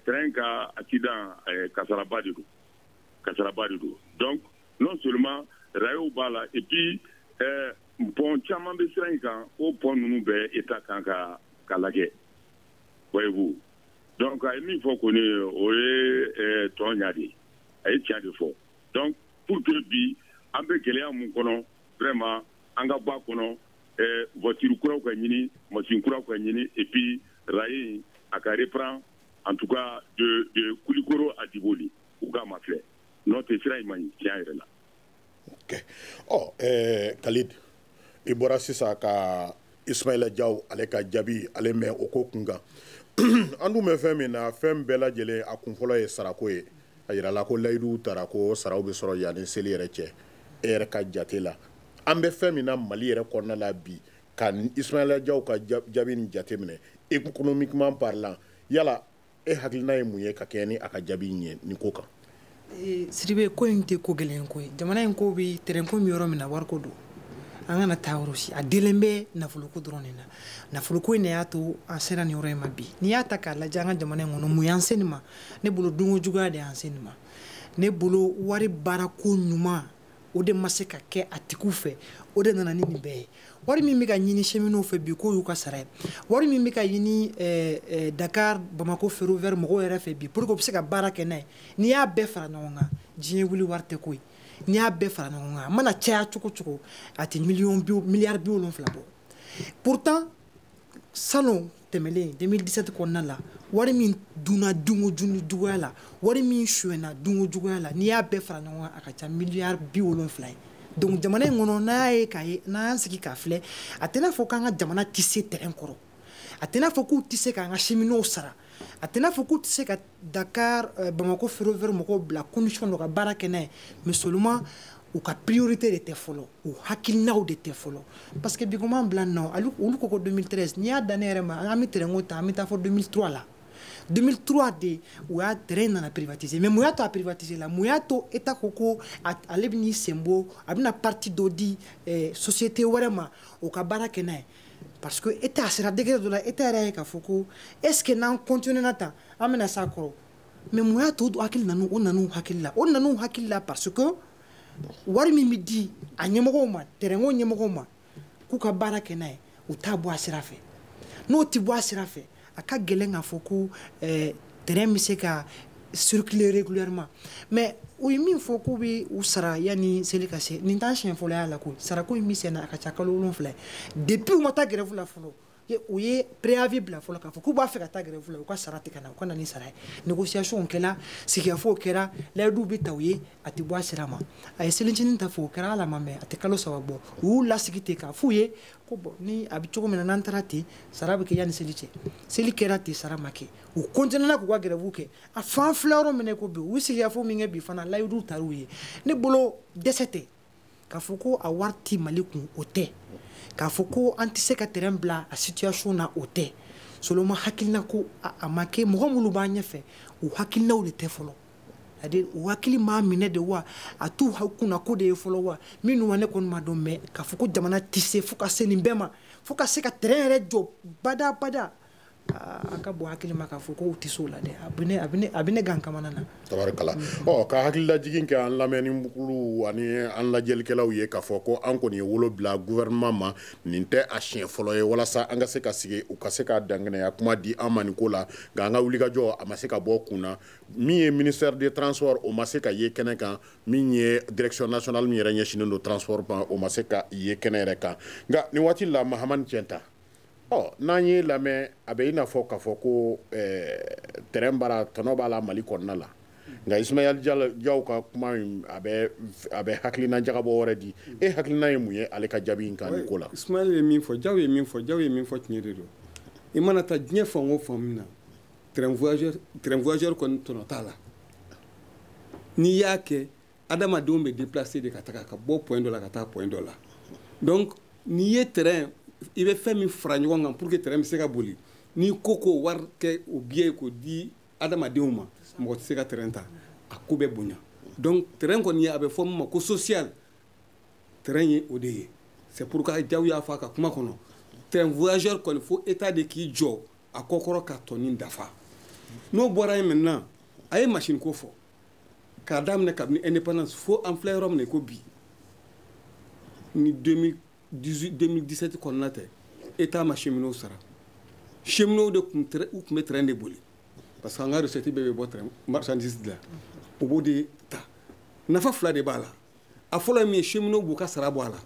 train ka accident kasaraba de don donc non seulement rayow b'a la et puis pont caman bɛ sira in kan o pont ninnu bɛɛ État kan ka lajɛ voyez-vous donc a ye min fɔ kɔni o ye tɔn ɲa de a ye tiɲɛ de fɔ donc pour que bi an bɛ gɛlɛya mun kɔnɔ vraiment an ka bɔ a kɔnɔ voiture kuraw ka ɲini machine kuraw ka ɲini et puis rail a ka reprend en tout cas de Kulikoro à Diboli u ka ma filɛ n'o tɛ sira in man ɲi tiɲɛ yɛrɛ la. ok Khalid i bɔra sisan ka Ismaila Jaw ale ka jaabi ale mɛn o ko kun kan an dun bɛ fɛn min na fɛn bɛɛ lajɛlen a kun fɔlɔ ye sarako ye a yirala ko layidu tara ko saraw bɛ sɔrɔ yanni seli yɛrɛ cɛ e yɛrɛ ka jate la an bɛ fɛn min na Mali yɛrɛ kɔnɔna la bi ka Ismaila Jaw ka jaabi nin jate minɛ économiquement parlant yala e hakilina ye mun ye ka kɛ ni a ka jaabi ɲɛ nin ko kan. Sidibe ko in tɛ ko gɛlɛn ko ye jamana in ko bi terrain ko mi yɔrɔ min na wari ko don an kana taa yɔrɔ si a delen bɛ nafoloko dɔrɔn de na nafoloko in de y'a to an sera nin yɔrɔ in ma bi n'i y'a ta k'a lajɛ an ka jamana in kɔnɔ mun y'an se nin ma ne bolo dunko juguya de y'an se nin ma ne bolo wari baarako ɲuman o de ma se ka kɛ a tigiw fɛ o de nana ni nin bɛɛ ye wari min bɛ ka ɲini cheminot fɛ bi k'o y'u ka sara ye wari min bɛ ka ɲini Dakar Bamako ferroviaire mɔgɔw yɛrɛ fɛ bi pour que u bɛ se ka baara kɛ n'a ye n'i y'a bɛɛ fara ɲɔgɔn kan diɲɛ wuli wari tɛ ko ye n'i y'a bɛɛ fara ɲɔgɔn kan a mana caya cogo cogo a tɛ miliyari 70 bɔ pourtant salon tɛmɛlen 2017 kɔnɔna la wari min dunna dunko juguya la wari min suɲɛna dunko juguya la n'i y'a bɛɛ fara ɲɔgɔn kan a ka ca miliyari 70 ye donc jamana in kɔnɔ n'a ye n'an sigi k'a filɛ a tɛ n'a fɔ k'an ka jamana tɛ se terrain kɔrɔ a tɛ n'a fɔ k'u tɛ se k'an ka cheminot sara a tɛ n'a fɔ k'u tɛ se ka Dakar Bamako ferroviaire mɔgɔw bila condition dɔ ka baara kɛ n'a ye mais seulement u ka priorité de tɛ fɔlɔ u hakilinaw de tɛ fɔlɔ parce que bi comme an bila nɔ olu ko ko 2013 n'i y'a dan ne yɛrɛ ma an bɛ terrain ko ta an bɛ taa fɔ 2003 la 2003 de u y'a terrain nana privatiser mais mun y'a to a privatiser la mun y'a to État ko ale bɛ n'i sen bɔ a bɛna partie dɔ di société wɛrɛ ma o ka baara kɛ n'a ye parce que État a sera degré dɔ la État yɛrɛ ye k'a fɔ ko est ce que n'an continuer na tan an bɛna s'a kɔrɔ mais mun y'a to hakili nanu o nanu hakili la parce que wari min bɛ di a ɲɛmɔgɔw ma terrain ko ɲɛmɔgɔw ma k'u ka baara kɛ n'a ye u t'a bɔ a sira fɛ n'o tɛ bɔ a sira fɛ a ka gɛlɛn k'a fɔ ko terrain bɛ se ka circuler régulièrement mais u ye min fɔ k'u bɛ u sara yanni seli ka se nin t'a siɲɛ fɔlɔ y'a la ko sarako in bɛ sen na a ka ca kalo 7 depuis u ma taa grève la fɔlɔ u ye préavis bila fɔlɔ k'a fɔ k'u b'a fɛ ka taa grève la u ka sara tɛ ka na u ka na ni sara ye négociation kɛla sigikafɔw kɛra layiduw bɛ ta u ye a tɛ bɔ a sira ma a ye selincinin ta fɔ o kɛra ala ma mɛn a tɛ kalo 3 bɔ u y'u lasigi ten k'a f'u ye ko bɔn ni a bɛ cogo min na n'an taara ten sara bɛ kɛ yanni seli cɛ seli kɛra ten sara ma kɛ u continuera k'u ka grève kɛ a fan filɛ yɔrɔ min ko bi u ye sigikafɔ min kɛ bi fana layiduw taar'u ye ne bolo dɛsɛ tɛ k'a fɔ ko a wari ti Mali kun o tɛ k'a fɔ ko an tɛ se ka terrain bila a situation na o tɛ seulement hakilina ko a ma kɛ mɔgɔ minnu b'an ɲɛfɛ u hakilinaw de tɛ fɔlɔ c'est-à-dire u hakili m'a minɛ de wa a t'u kunna ko de ye fɔlɔ wa minnu ma ne kɔni ma dɔn mais k'a fɔ ko jamana tɛ se fo ka se nin bɛɛ ma fo ka se ka terrain yɛrɛ jɔ bada a ka bɔ hakili ma k'a fɔ ko u tɛ se o la dɛ a bɛ ne gan kamana na tabarikala ka hakililajigin kɛ an lamɛnnikulu ani an lajɛlikɛlaw ye k'a fɔ ko an kɔni ye wolo bila gouvernement ma nin tɛ a siɲɛ fɔlɔ ye walasa an ka se ka sigi u ka se ka dangɛnɛya kuma di an ma nin ko la nka an ka wulikajɔ a ma se ka bɔ kun na min ye ministère des transports o ma se ka ye kɛnɛ kan min ye direction nationale min yɛrɛ ɲɛsinnen don transport ma o ma se ka ye kɛnɛ yɛrɛ kan nka nin waati la Mahamani Tiɛnta n'an ye lamɛn a bɛ i n'a fɔ k'a fɔ ko terrain baara tɔnɔ b'a la Mali kɔnɔna la nka Ismaël Diaw ka kuma a bɛ hakilina jagabɔ wɛrɛ di e hakilina ye mun ye ale ka jaabi in kan nin ko la Ismaël ye min fɔ Diaw ye min fɔ tiɲɛ de don i mana taa diɲɛ fan o fan min na terrain voyageur kɔni tɔnɔ t'a la n'i y'a kɛ adamadenw bɛ déplacer de ka taga ka bɔ point dɔ la ka taa point dɔ la donc n'i ye terrain i bɛ fɛn min fara ɲɔgɔn kan pour que terrain bɛ se ka boli n'i ko k'o wari kɛ o billet k'o di adamadenw ma mɔgɔ tɛ se ka terrain ta a ko bɛ bonya donc terrain kɔni ye a bɛ fɔ min ma ko social terrain ye o de ye c'est pourquoi Diaw y'a fɔ a ka kuma kɔnɔ terrain voyageur kɔni fo État de k'i jɔ a kɔkɔrɔ ka tɔni dafa n'o bɔra yen maintenant a ye machine ko fɔ k'a daminɛ kabini indépendance fo an filɛ yɔrɔ min na ko bi ni 2017 kɔnɔna tɛ État ma cheminot sara cheminot de tun bɛ train de boli parce que an ka recette bɛɛ bɛ bɔ train marchandise de la o b'o de ta nafa fila de b'a la a fɔlɔ ye min ye cheminot b'u ka sara bɔ a la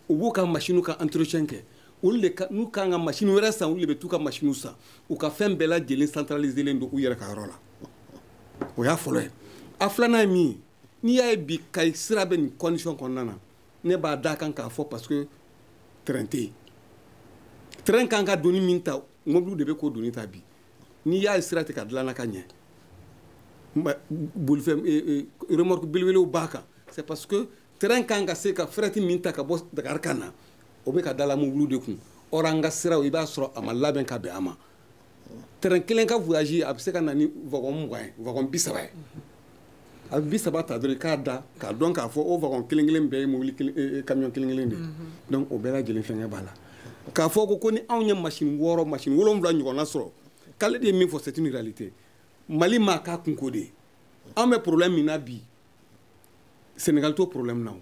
u b'u ka machine ka entretien kɛ olu de n'u kan ka machine wɛrɛ san olu de bɛ t'u ka machine san u ka fɛn bɛɛ lajɛlen centralisé len don u yɛrɛ ka yɔrɔ la o y'a fɔlɔ ye a filanan ye min ye n'i y'a ye bi Kayi sira bɛ nin condition kɔnɔna na ne b'a da kan k'a fɔ parce que train tɛ yen train kan ka doni min ta mobile de bɛ k'o doni ta bi n'i y'a ye sira tɛ ka dilanna ka ɲɛ bolifɛn remorque belebelew b'a kan c'est parce que train kan ka se ka fret min ta ka bɔ Dakar kan na o bɛ ka da la mobile de kun or an ka siraw i b'a sɔrɔ a ma labɛn ka bɛn a ma train kelen ka voyage a bɛ se ka na ni wagon 20 ye wagon 30 ye a bi saba ta dɔrɔn k'a da k'a dɔn k'a fɔ o wagon kelen-kelen bɛɛ ye mobili camion kelen-kelen de donc o bɛɛ lajɛlen fɛngɛ b'a la k'a fɔ ko ni anw ye machine 6 machine 7 ɲɔgɔnna sɔrɔ k'ale de ye min fɔ c'est une réalité Mali ma k'a kunko de ye an bɛ problème min na bi Sénégal t'o problème na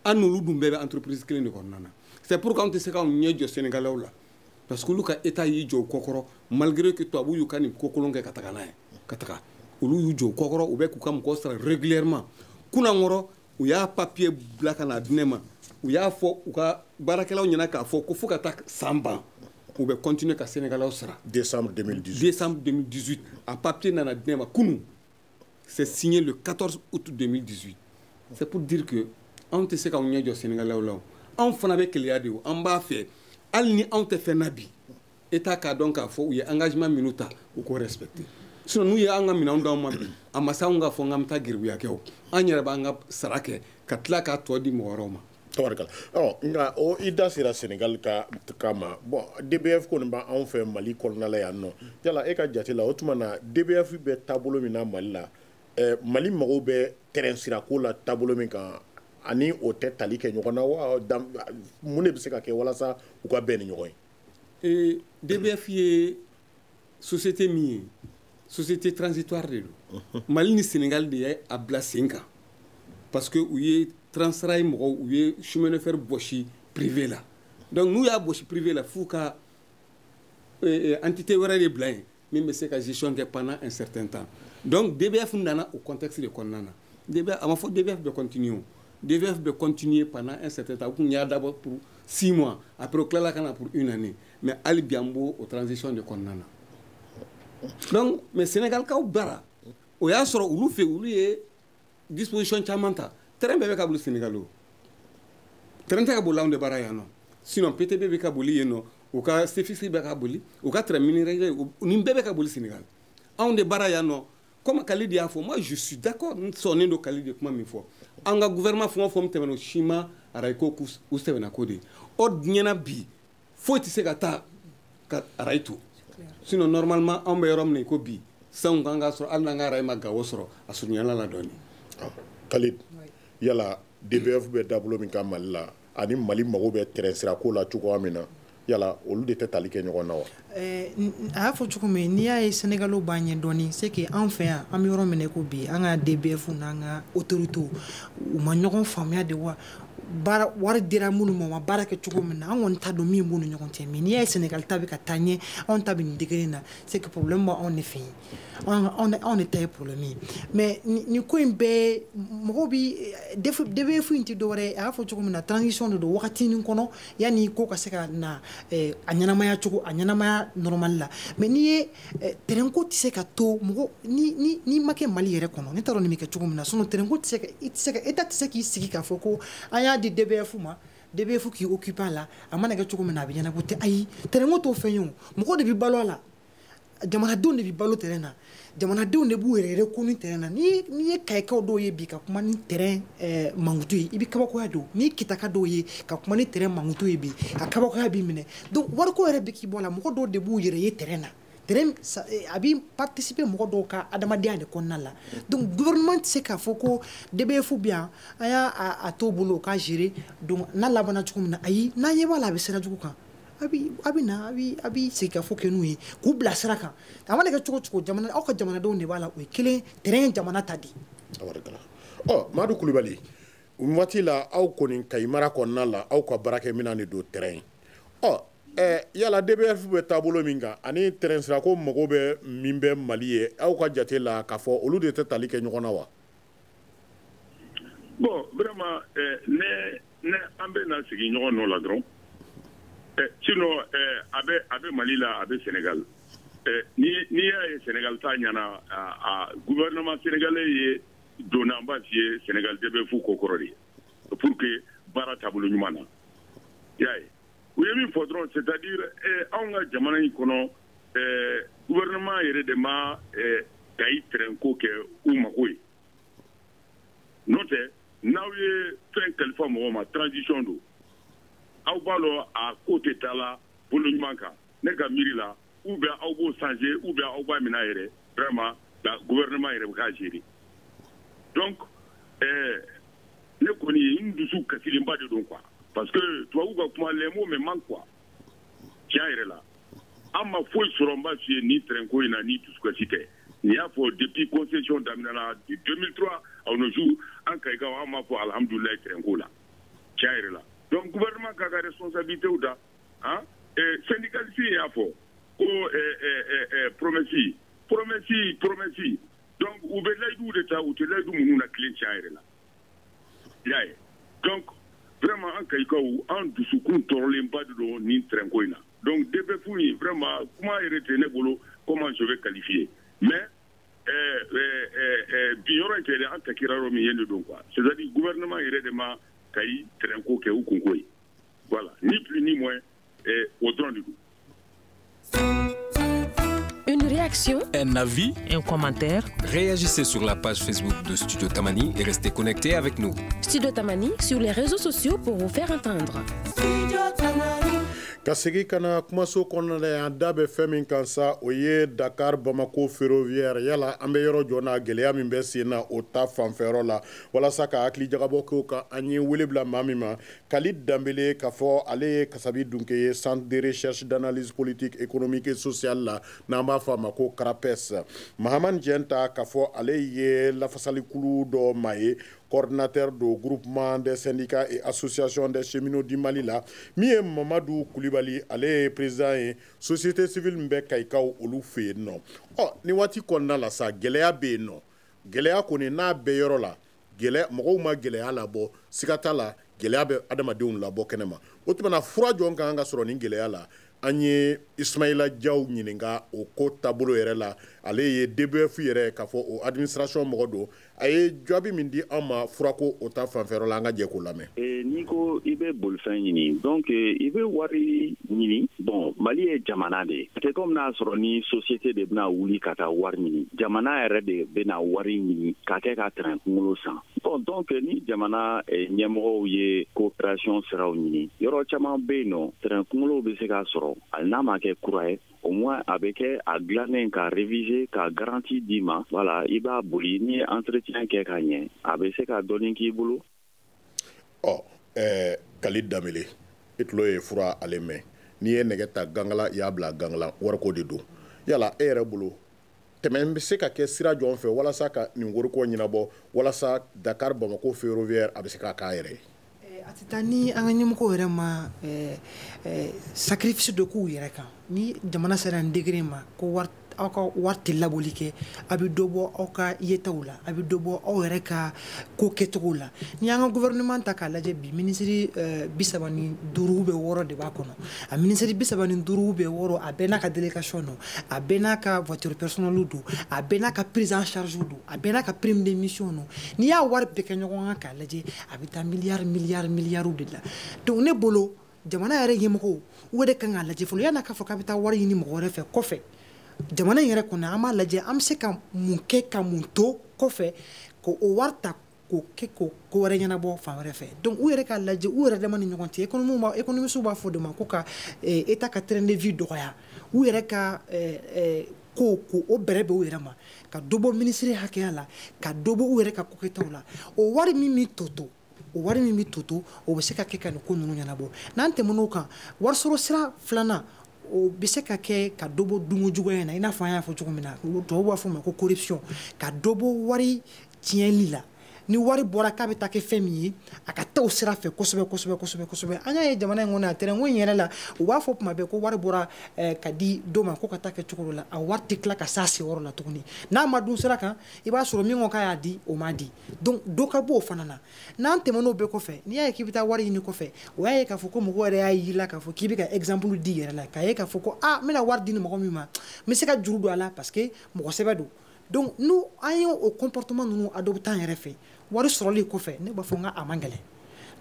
an n'olu dun bɛɛ bɛ entreprise kelen de kɔnɔna na c'est pourquoi anw tɛ se k'anw ɲɛ jɔ Sénégalais la parce que olu ka état y'i jɔ o kɔkɔrɔ malgré que tubabu y'u ka nin ko kolon kɛ ka taga n'a ye ka taga olu y'u jɔ o kɔkɔrɔ u bɛ k'u ka mɔgɔw sara régulièrement kunankɔrɔ u y'a papier bila ka na di ne ma u y'a fɔ u ka baarakɛlaw ɲɛna k'a fɔ ko fo ka taa san ban u bɛ continuer ka Sénégalais sara décembre 2018 décembre 2018 a papier nana di ne ma kunu c'est signé le 14 août 2018 c'est pour dire que anw tɛ se k'anw ɲɛ jɔ Sénégalais la anw fana bɛ keleya de an b'a fɛ hali ni anw tɛ fɛn na bi état k'a dɔn k'a fɔ u ye engagement minnu ta u k'o respecter sinon n'u ye an ka minɛnw d'anw ma bi a ma se anw k'a fɔ k'an bɛ taa geribuya kɛ o an yɛrɛ b'an ka sara kɛ ka tila k'a tɔ di mɔgɔ wɛrɛw ma tabarikala nka o i da sera Sénégal ka ma bon DBF kɔni b'anw fɛ Mali kɔnɔna la yan nɔ yala e ka jate la o tuma na DBF bɛ taabolo min na Mali la Mali mɔgɔw bɛ terrain sirako la taabolo min kan ani o tɛ tali kɛ ɲɔgɔn na wa mun de bɛ se ka kɛ walasa u ka bɛn ni ɲɔgɔn ye DBF ye société min ye société transitoire de don Mali ni Sénégal de ye a bila sen kan parce que u ye Transrail mɔgɔw u ye chemin de fer bɔsi privé la donc n'u y'a bɔsi privé la f'u ka entité wɛrɛ de bila yen min bɛ se ka gestion kɛ pendant un certain temps donc DBF nana au contexte de kɔnɔna na DBF a ma fɔ DBF bɛ continuer DBF bɛ continuer pendant un certain temps u kun y'a dabɔ pour 6 mois après o tilala ka na pour 1 année mais hali bi an b'o transition de kɔnɔna na donc mais Sénégalkaw bara o y'a sɔrɔ olu fɛ olu ye disposition caman ta terrain bɛɛ bɛ ka boli Sénégal o terrain tɛ ka boli anw de bara yan nɔ sinon PTB bɛ ka boli yen nɔ u ka CFC bɛ ka boli u ka terrain minière nin bɛɛ bɛ ka boli Sénégal anw de bara yan nɔ comme Kalidi y'a fɔ moi je suis d'accord n sɔnnen don Kalidi kuma min fɔ an ka gouvernement fɛn o fɛn tɛmɛna o si ma arayi ko u sɛbɛnna ko de o diɲɛna bi foyi tɛ se ka taa ka arayi to sinon normalement anw bɛ yɔrɔ min na i ko bi sanw kan ka sɔrɔ hali n'an ka arayi ma gawo sɔrɔ a surunyala la dɔɔnin Khalid yala DBF bɛ dabolo min kan Mali la ani Mali mago bɛ terrain sirako la cogoya min na yala olu de tɛ tali kɛ ɲɔgɔn na wa a y'a fɔ cogo min n'i y'a ye Sénégalais b'a ɲɛ dɔɔnin c'est que an fɛ yan an bɛ yɔrɔ min na ko bi an ka DBF n'an ka autorités u ma ɲɔgɔn faamuya de wa baara wari dira minnu ma u ma baara kɛ cogo min na an kɔni t'a dɔn min b'u ni ɲɔgɔn cɛ mais n'i y'a ye Sénégal ta bɛ ka taa ɲɛ anw ta bɛ nin degré na c'est que problème b'anw de fɛ yen anw de ta ye problème ye mais nin ko in bɛɛ mɔgɔw bi DBF in tɛ dɔwɛrɛ ye a y'a fɔ cogo min na transition de don wagatinin kɔnɔ yanni ko ka se ka na a ɲɛnamaya cogo a ɲɛnamaya normal la mais n'i ye terrain ko tɛ se ka to mɔgɔ ni ma kɛ Mali yɛrɛ kɔnɔ ne t'a dɔn nin bɛ kɛ cogo min na sinon terrain ko tɛ se ka état tɛ se k'i sigi k'a fɔ ko an y'a di DBF ma DBF k'i occupé a la a mana kɛ cogo min na a bɛ ɲɛnabɔ tɛ ayi terrain ko t'o fɛn ye o mɔgɔ de bɛ balo a la jamanadenw de bɛ balo terrain na jamanadenw de b'u yɛrɛ reconnu terrain na n'i ye kayikaw dɔw ye bi ka kuma ni terrain mankutu ye i bɛ kabakoya don n'i ye kitaka dɔw ye ka kuma ni terrain mankutu ye bi a kabakoya b'i minɛ donc wariko yɛrɛ bɛ k'i bɔ a la mɔgɔ dɔw de b'u yɛrɛ ye terrain na terrain a bɛ participer mɔgɔ dɔw ka adamadenya de kɔnɔna la donc gouvernement tɛ se k'a fɔ ko DBF bi yan an y'a t'o bolo o k'a gérer donc n'a labanna cogo min na ayi n'an ɲɛ b'a la a bɛ sira jugu kan a bɛ na a bɛ segin ka fɔ kɛ n'u ye k'u bila sira kan a mana kɛ cogo cogo jamana aw ka jamanadenw de b'a la o ye kelen terrain jamana ta di. Madu Kulibali waati la aw kɔni Kayi mara kɔnɔna la aw ka baarakɛminɛn de don terrain yala DBF bɛ taabolo min kan ani terrain sirako mago bɛ min bɛ Mali ye aw ka jate la k'a fɔ olu de tɛ tali kɛ ɲɔgɔn na wa. Bon vraiment ne an bɛ na sigi ɲɔgɔn nɔ la dɔrɔn sinon a bɛ Mali la a bɛ Sénégal ni y'a ye Sénégal ta ɲana gouvernement sénégalais ye donna an b'a f'i ye Sénégal DBF ko kɔrɔ de ye pour que baara taabolo ɲuman na y'a ye u ye min fɔ dɔrɔn c'est-à-dire anw ka jamana in kɔnɔ gouvernement yɛrɛ de ma Kayi terrain ko kɛ u mago ye n'o tɛ n'aw ye fɛn kalifa mɔgɔ ma transition don aw b'a dɔn a ko tɛ taa la bolo ɲuman kan ne ka miiri la ou bien aw b'o changer ou bien aw b'a minɛ yɛrɛ vraiment gouvernement yɛrɛ bɛ k'a gérer Donc, ne connais une dessous kasilimba de donc quoi. Parce que toi, les mots me manquent quoi. Tiens, il est là. Ama foi soromba sur ni trenko ina ni tout ce que c'était. Il y a pour depuis concession d'Amina de 2003 à nos jours, en Kaïga, ama pour alhamdoulilah trenko là. Tiens, il est là. Donc, gouvernement qui a la responsabilité ou là, hein? Syndical il y a pour promessi. Donc, où est l'aide d'État ou de l'aide où la clé tiens, il est là. Donc, vraiment, en Kaïga, en dessous, contrôler pas de l'eau ni trenko ina. Donc, depuis fouille, vraiment, comment il retenait boulot, comment je vais qualifier. Mais, bien, c'est-à-dire, le gouvernement, il est de ma caï, trenko, ou concours. Voilà, ni plus ni moins, autant du coup. Une réaction, un avis, un commentaire. Réagissez sur la page Facebook de Studio Tamani et restez connectés avec nous. Studio Tamani sur les réseaux sociaux pour vous faire entendre. Kasegi kana kumaso kɔnɔna yan da bɛ fɛn min kan sa o ye Dakar Bamako ferroviaire yala an bɛ yɔrɔ jɔ na gɛlɛya min bɛ sen na o ta fanfɛyɔrɔ la walasa ka hakili jagabɔ kɛ kan an ye wele bila maa min ma Khalid Dambele k'a fɔ ale ye Kasabi Dunke ye Centre de recherche d'analyse politique économique et sociale la n'an b'a fɔ a ma ko CRAPES Mahaman Dienta k'a fɔ ale ye lafasalikulu dɔ maa ye coordinateur du groupement des syndicats et associations des cheminots du Mali la mi ye Mamadou Koulibaly ale ye président ye société civile min bɛ Kayikaw olu fɛ yen nɔ ni waati kɔnɔna la sa gɛlɛya bɛ yen nɔ gɛlɛya kɔni n'a bɛ yɔrɔ la gɛlɛya mɔgɔw ma gɛlɛya labɔ siga t'a la gɛlɛya bɛ adamadenw labɔ kɛnɛma o tuma fura jɔn kan ka sɔrɔ ni gɛlɛya la an ye Ismaïla Diaw ɲininka o ko taabolo yɛrɛ la ale ye DBF yɛrɛ k'a fɔ o administration mɔgɔ don a ye jaabi min di an ma furako o ta fanfɛyɔrɔ la an ka jɛ k'o lamɛn. N'i ko i bɛ bolifɛn ɲini donc i bɛ wari ɲini bon Mali ye jamana de ye c'est comme n'a sɔrɔ ni société de bɛna wuli ka taa wari ɲini jamana yɛrɛ de bɛna wari ɲini ka kɛ ka terrain kunkolo san bon donc ni jamana ɲɛmɔgɔw ye coopération siraw ɲini yɔrɔ caman bɛ yen nɔ terrain kunkolo bɛ se ka sɔrɔ hali n'a ma kɛ kura ye au moins a bɛ kɛ a dilannen ka réviser ka garantie d'i ma voilà i b'a boli ni entretien kɛ ka ɲɛ a bɛ se ka dɔɔni k'i bolo. Khalid Dambele i tulo ye fura ale mɛn n'i ye nɛgɛ ta gangala i y'a bila gangala wariko de don yala e yɛrɛ bolo tɛmɛ bɛ se ka kɛ sira jɔn fɛ walasa ka nin wariko ɲɛnabɔ walasa Dakar Bamako ferroviaire a bɛ se k'a k'a yɛrɛ ye. A tɛ taa ni an ka ɲɛmɔgɔw yɛrɛ ma sacrifice dɔ k'u yɛrɛ kan ni jamana sera nin degré ma ko aw ka wari tɛ labɔli kɛ a bɛ dɔ bɔ aw ka yetaw la a bɛ dɔ bɔ aw yɛrɛ ka ko kɛcogo la ni an ka gouvernement ta k'a lajɛ bi ministre 35 bɛ 6 de b'a kɔnɔ a ministre 35 bɛ 6 a bɛɛ n'a ka délégation don a bɛɛ n'a ka voiture personnelle don a bɛɛ n'a ka prise en charge don a bɛɛ n'a ka prime d'émission don n'i y'a wari bɛɛ kɛ ɲɔgɔn kan k'a lajɛ a bɛ taa milliards de la donc ne bolo jamana yɛrɛ ɲɛmɔgɔw o de kan k'a lajɛ fɔlɔ yan'a k'a fɔ k'a bɛ taa wari ɲini mɔgɔ wɛrɛ fɛ kɔfɛ jamana in yɛrɛ kɔnɔ an b'a lajɛ an bɛ se ka mun kɛ ka mun to kɔfɛ ko o wari ta k'o kɛ ko wɛrɛ ɲɛnabɔ fan wɛrɛ fɛ donc u yɛrɛ k'a lajɛ u yɛrɛ dama ni ɲɔgɔn cɛ économistes b'a fɔ de ma ko ka état ka train de vie dɔgɔya u yɛrɛ ka ko o bɛrɛ bɛ u yɛrɛ ma ka dɔ bɔ ministre hakɛya la ka dɔ bɔ u yɛrɛ ka ko kɛtaw la o wari min bɛ toto o wari min bɛ toto o bɛ se ka kɛ ka nin ko ninnu ɲɛnabɔ n'an tɛmɛn'o kan warisɔrɔ sira filanan o bɛ se ka kɛ ka dɔ bɔ dunko juguya in na i n'a fɔ an y'a fɔ cogo min na tubabuw b'a fɔ o ma ko corruption ka dɔ bɔ wari tiɲɛli la ni wari bɔra k'a bɛ taa kɛ fɛn min ye a ka taa o sira fɛ kosɛbɛ an y'a ye jamana in kɔnɔ a terrain ko in yɛrɛ la u b'a fɔ tuma bɛɛ ko wari bɔra ka di dɔ ma ko ka taa kɛ cogo dɔ la a wari tɛ tila ka s'a seyɔrɔ la tuguni n'a ma dun sira kan i b'a sɔrɔ min ko k'a y'a di o ma di donc dɔ ka bɔ o fana na n'an tɛmɛn'o bɛɛ kɔfɛ n'i y'a ye k'i bɛ taa wari ɲini kɔfɛ o y'a ye k'a fɔ ko mɔgɔ yɛrɛ y'a yir'i la k'a fɔ k'i bɛ ka exemple di yɛrɛ la k'a ye k'a fɔ ko n bɛna wari di ni mɔgɔ min ma n bɛ se ka juru don a la parce que mɔgɔ sɛbɛ don donc n'u an ye o comportement ninnu adopté an yɛrɛ fɛ wari sɔrɔli kɔfɛ ne b'a fɔ n ka a man gɛlɛn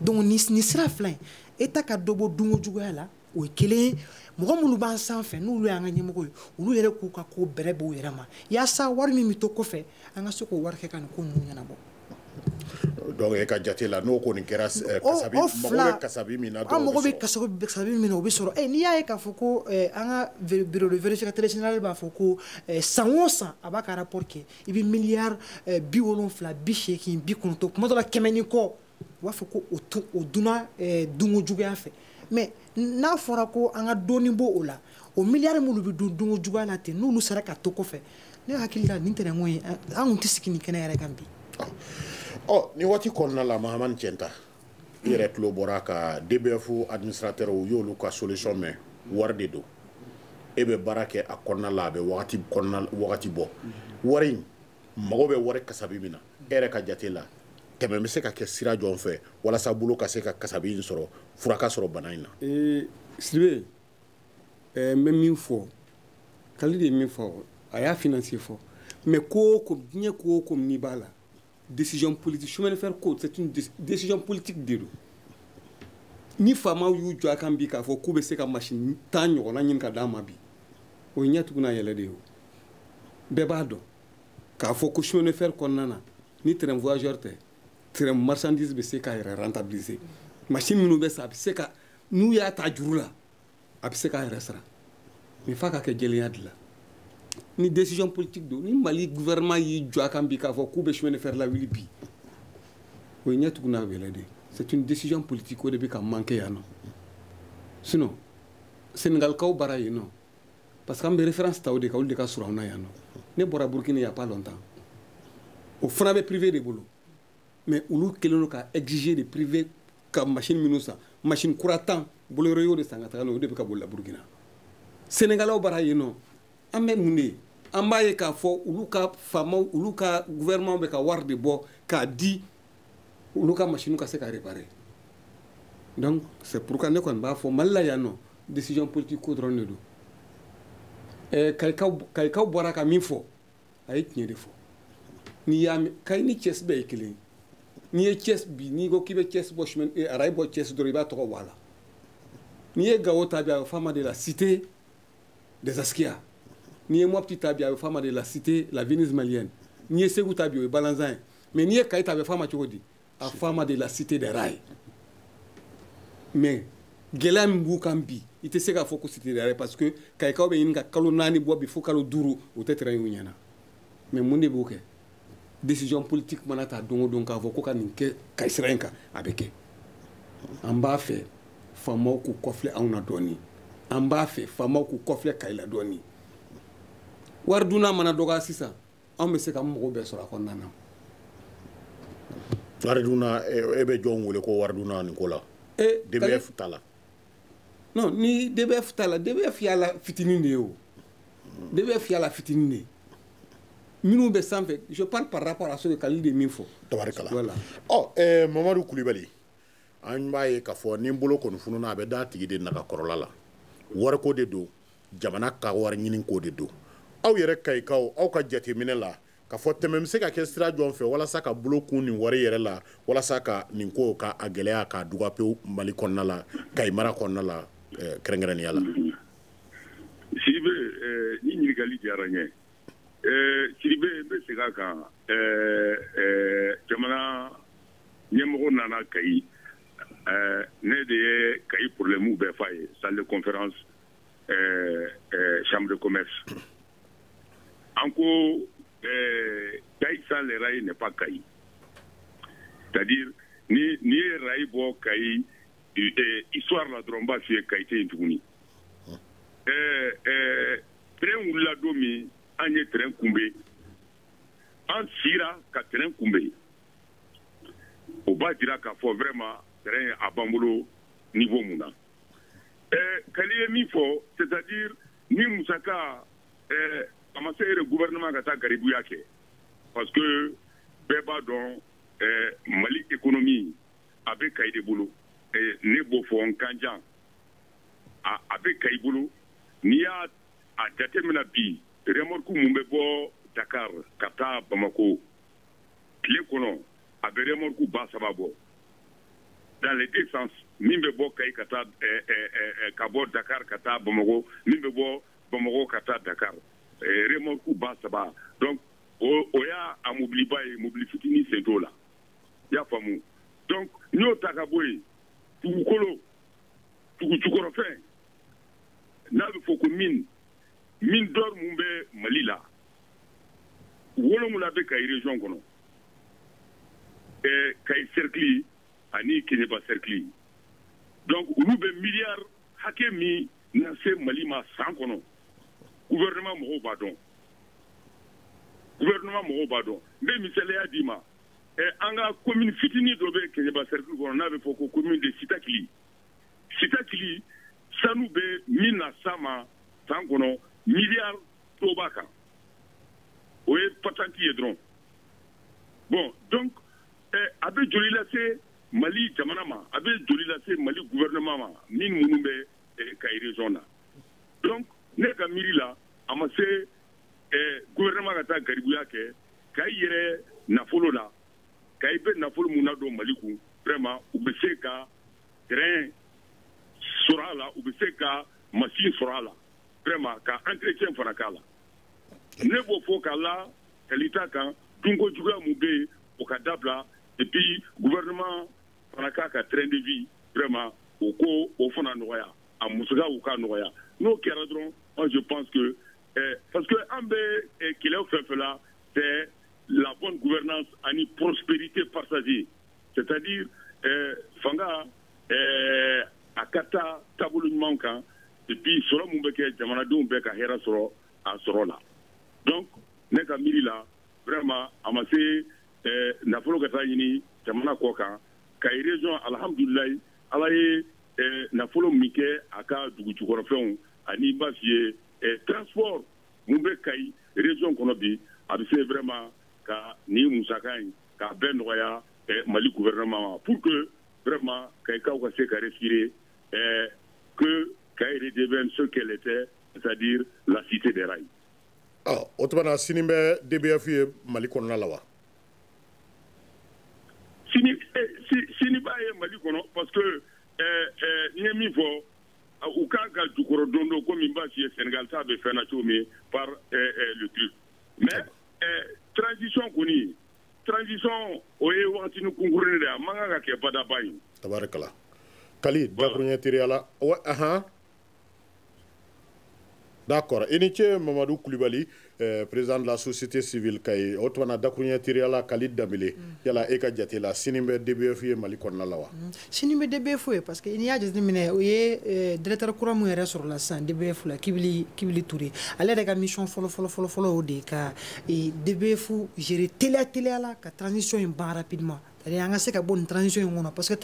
donc ni sira fila in état ka dɔ bɔ dunko juguya la o ye kelen ye mɔgɔ minnu b'an sanfɛ n'olu y'an ka ɲɛmɔgɔ ye olu yɛrɛ k'u ka ko bɛrɛ b'u yɛrɛ ma yaasa wari min bɛ to kɔfɛ an ka se k'o wari kɛ ka nin ko ninnu ɲɛnabɔ. donc e ka jate la n'o kɔni kɛra kasabi mago bɛ kasabi min na dɔrɔn mago bɛ kasabi min na o bɛ sɔrɔ n'i y'a ye k'a fɔ ko an ka bureau de vérificateur général b'a fɔ ko san o san a b'a ka rapport kɛ i bɛ miliyari 70 80 90 kuma dɔ la 100 ni kɔ u b'a fɔ ko o dunna dunko juguya fɛ mais n'a fɔra ko an ka dɔɔni bɔ o la o miliyari minnu bɛ dun dunko juguya la ten n'olu sera ka to kɔfɛ ne hakili la nin tɛnɛnko ye an kun tɛ sigi nin kɛnɛ yɛrɛ kan bi. ni waati kɔnɔna la Mahamani Cɛnta i yɛrɛ tulo bɔra ka DBF administrateur u y'olu ka solution mɛn wari de don e bɛ baara kɛ a kɔnɔna la a bɛ wagati bɔ wari in mago bɛ wari kasabi min na e yɛrɛ ka jate la tɛmɛ bɛ se ka kɛ sira jɔn fɛ walasa bolo ka se ka kasabi in sɔrɔ furaka sɔrɔ bana in na. Sidibe n bɛ min fɔ Kalidi ye min fɔ a y'a financer fɔ mais diɲɛ ko o ko n'i b'a la décision politique chemin de fer ko c'est une décision politique de don ni faamaw y'u jɔ a kan bi k'a fɔ k'u bɛ se ka machine 10 ɲɔgɔnna ɲini ka d'a ma bi o ye ɲɛ tugun n'a yɛlɛ de ye o bɛɛ b'a dɔn k'a fɔ ko chemin de fer kɔnɔna na ni train voyageur tɛ train marchandise bɛ se k'a yɛrɛ rentabiliser machine minnu bɛ sa a bɛ se ka n'u y'a ta juru la a bɛ se k'a yɛrɛ sara mais f'a ka kɛ jɛlenya de la ni décision politique do ni Mali gouvernement y'i jɔ a kan bi k'a fɔ k'u bɛ chemin de fer la wili bi o ye ɲɛ tugun n'a yɛlɛ de c'est une décision politique o de bɛ ka manquer yan nɔ sinon Sénégalikaw bara yen nɔ parce que an bɛ référence ta o de kan olu de ka surun an na yan nɔ ne bɔra Burkina il y a pas longtemps o fana bɛ privé de bolo mais olu kɛlen don ka exiger de privé ka machine minnu san machine kura 10 boliyɔrɔ y'o de san ka taga n'o de bɛ ka bolila Burkina Sénégalaw bara yen nɔ an bɛ mun de ye an b'a ye k'a fɔ olu ka faamaw olu ka gouvernement bɛ ka wari de bɔ k'a di olu ka machine ka se ka réparer donc c'est pourquoi ne kɔni b'a fɔ Mali la yan nɔ décision politique ko dɔrɔn de don Kayikaw bɔra ka min fɔ a ye tiɲɛ de fɔ n'i y'a mɛn Kayi ni Thiès bɛɛ ye kelen ye n'i ye Thiès bi n'i ko k'i bɛ Thiès bɔ chemin arayi bɔ Thiès dɔrɔn i b'a tɔgɔ bɔ a la n'i ye Gao ta bi a bɛ f'a ma de la cité des Askia n'i ye Mopti ta bi a bɛ f'a ma de la cité la Venise malienne n'i ye Segu ta bi o ye Balanzan ye mais n'i ye Kayi ta a bɛ f'a ma cogo di a f'a ma de la cité des rails mais gɛlɛya min b'u kan bi i tɛ se k'a fɔ ko cité des rails parce que Kayikaw bɛ ɲini ka kalo 4 bɔ bi fo kalo 5 o tɛ terrain y'u ɲɛna mais mun de b'o kɛ décision politique mana ta don o don k'a fɔ ko ka nin kɛ Kayi sira in kan a bɛ kɛ an b'a fɛ faamaw k'u kɔfilɛ anw na dɔɔni an b'a fɛ faamaw k'u kɔfilɛ Kayi la dɔɔni wari dunna mana dɔgɔya sisan anw bɛ se ka mɔgɔw bɛɛ sɔrɔ a kɔnɔna na wari dunna e bɛ jɔn wele ko wari dunna nin ko la DBF ta la non ni DBF ta la DBF y'a la fitinin de ye o DBF y'a la fitinin de ye minnu bɛ sanfɛ je parle par rapport à ce que Kalidi de min fɔ tabarikala voilà Mamadu Kulibali an b'a ye k'a fɔ ni bolo kɔni fununa a bɛ da tigi de naga kɔrɔla la wariko de don jamana ka wari ɲini ko de don aw yɛrɛ Kayikaw aw ka jateminɛ la k'a fɔ tɛmɛ bɛ se ka kɛ sira jɔn fɛ walasa ka bolo kun nin wari yɛrɛ la walasa ka nin ko ka a gɛlɛya k'a duga pewu Mali kɔnɔna la Kayi mara kɔnɔna la kɛrɛnkɛrɛnnenya la Sidibe ni ɲininkali diyara n ye Sidibe n bɛ segin a kan jamana ɲɛmɔgɔ nana Kayi ne de ye Kayi problème bɛɛ f'a ye salle de conférence chambre de commerce en ko Kayi sans les rails n'est pas Kayi c'est-à-dire ni ye rail bɔ Kayi histoire la dɔrɔn b'a f'i ye Kayi tɛ yen tuguni train wulila don min an ye train kunbɛn an sira ka train kunbɛn o b'a jira k'a fɔ vraiment train a b'an bolo niveau mun na Kali ye min fɔ c'est-à-dire ni musaka a ma se yɛrɛ gouvernement ka taa garibuya kɛ parce que bɛɛ b'a dɔn Mali économie a bɛ Kayi de bolo ne b'o fɔ n kan jan a bɛ Kayi bolo n'i y'a jateminɛ bi remorque mun bɛ bɔ Dakar ka taa Bamako tile kɔnɔ a bɛ remorque ba 3 bɔ dans les deux sens min bɛ bɔ Kayi ka taa ka bɔ Dakar ka taa Bamako min bɛ bɔ Bamako ka taa Dakar remorque ba 3 donc o y'a a mobili ba ye mobili fitinin sen t'o la y'a faamu donc n'i y'o ta ka bɔ yen dugukolo dugujukɔrɔfɛn n'a bɛ fɔ ko mine d'or mun bɛ Mali la 7 bɛ Kayi région kɔnɔ Kayi cercle ani Keɲeba cercle donc olu bɛ miliyari hakɛ min na se Mali ma san kɔnɔ gouvernement mɔgɔw b'a dɔn n bɛ misaliya d'i ma an ka commune fitinin dɔ bɛ Keɲeba cercle kɔnɔ n'a bɛ fɔ ko commune de Sitakili sanu bɛ min na s'a ma san kɔnɔ miliyari dɔ b'a kan o ye patenti ye dɔrɔn bon donc a bɛ joli lase Mali jamana ma a bɛ joli lase Mali gouvernement ma min minnu bɛ Kayi région na donc ne ka miiri la a ma se gouvernement ka taa garibuya kɛ Kayi yɛrɛ nafolo la Kayi bɛ nafolo mun na don Mali kun vraiment u bɛ se ka terrain sɔrɔ a la u bɛ se ka machine sɔrɔ a la vraiment ka entretien fana k'a la ne b'o fɔ ka la kalita kan dunko juguya mun bɛ yen o ka dabila et puis gouvernement fana k'a ka train de vie vraiment o ko o fana nɔgɔya a musakaw ka nɔgɔya n'o kɛra dɔrɔn moi je pense que parce que an bɛ kɛlɛw fɛn fɛn la c'est la bonne gouvernance ani prospérité partagée c'est-à-dire fanga a ka taa taabolo ɲuman kan et puis sɔrɔ mun bɛ kɛ jamanadenw bɛɛ ka hɛrɛ sɔrɔ a sɔrɔ la donc ne ka miiri la vraiment a ma se nafolo ka taa ɲini jamana kɔ kan Kayi région alhamdulilayi ala ye nafolo min kɛ a ka dugujukɔrɔfɛnw ani b'a f'i ye transport mun bɛ Kayi région kɔnɔ bi a bɛ se vraiment ka nin musaka in k'a bɛɛ nɔgɔya Mali gouvernement ma pour que vraiment Kayikaw ka se ka respirer que Kayi redevienne ce qu'elle était, c'est-à-dire la cité des rails. O tuma na sini bɛ DBF ye Mali kɔnɔna la wa? Sini b'a ye Mali kɔnɔ parce que n ye min fɔ u kan ka jukɔrɔ don dɔ komi n b'a f'i ye Sénégal ta bɛ fɛn na cogo min par le truc mais transition kɔni transition o ye wagatini kunkurunin de ye a man kan ka kɛ badaba ye. Tabarikala. Kali dakuruɲɛ teriya la d'accord i ni ce Mamadou Kulibali président de la société civile Kayi o tuma na dakuruɲɛ teriya la Kali Danbele yala e ka jate la sini bɛ DBF ye Mali kɔnɔna la wa? Sini bɛ DBF ye parce que n'i y'a jateminɛ o ye directeur kura mun yɛrɛ sɔrɔla sisan DBF la Kibili Touré ale yɛrɛ ka mission fɔlɔ o de ka DBF gérer teliya la ka transition in ban rapidement an ka se ka bɔ nin transition in kɔnɔ parce que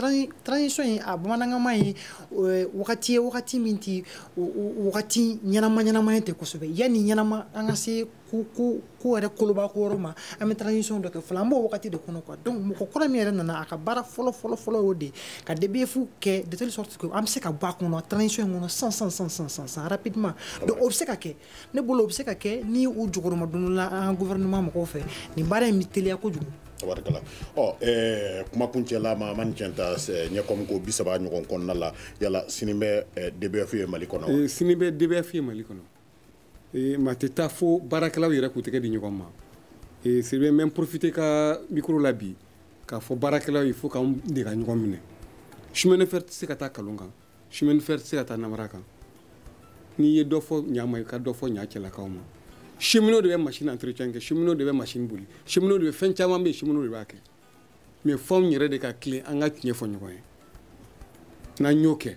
transition in a bamanankanma ye wagati min ti wagati ɲɛnama ye ten kosɛbɛ yanni ɲɛnama an ka se ko yɛrɛ koloba ko yɔrɔ ma an bɛ transition dɔ kɛ fɔlɔ an b'o wagati de kɔnɔ quoi donc mɔgɔ kɔrɔ min yɛrɛ nana a ka baara fɔlɔ o de ka DBF kɛ de telle sorte que an bɛ se ka bɔ a kɔnɔ transition in kɔnɔ sans rapidement donc o bɛ se ka kɛ ne bolo o bɛ se ka kɛ ni u jukɔrɔma donna an ka gouvernement mɔgɔw fɛ nin baara in bɛ teliya kojugu. Tabarikala. Kuma kuncɛ la ma man cɛnta ɲɛkɔmi ko 30 ɲɔgɔn kɔnɔna la yala sini bɛ DBF ye Mali kɔnɔ wa? Sini bɛ DBF ye Mali kɔnɔ ma tɛ taa fo baarakɛlaw yɛrɛ k'u tɛgɛ di ɲɔgɔn ma c'est bien même profiter ka micro la bi k'a fɔ baarakɛlaw il faut k'an de ka ɲɔgɔn minɛ chemin de fer tɛ se ka taa Kalon kan chemin de fer tɛ se ka taa Namara kan n'i ye dɔ fɔ ɲa ma i ka dɔ fɔ ɲa cɛlakaw ma cheminot de bɛ machine entretien kɛ cheminot de bɛ machine boli cheminot de bɛ fɛn caman bɛ yen cheminot de b'a kɛ mais fɛnw yɛrɛ de ka tilen an ka tiɲɛ fɔ ɲɔgɔn ye n'an y'o kɛ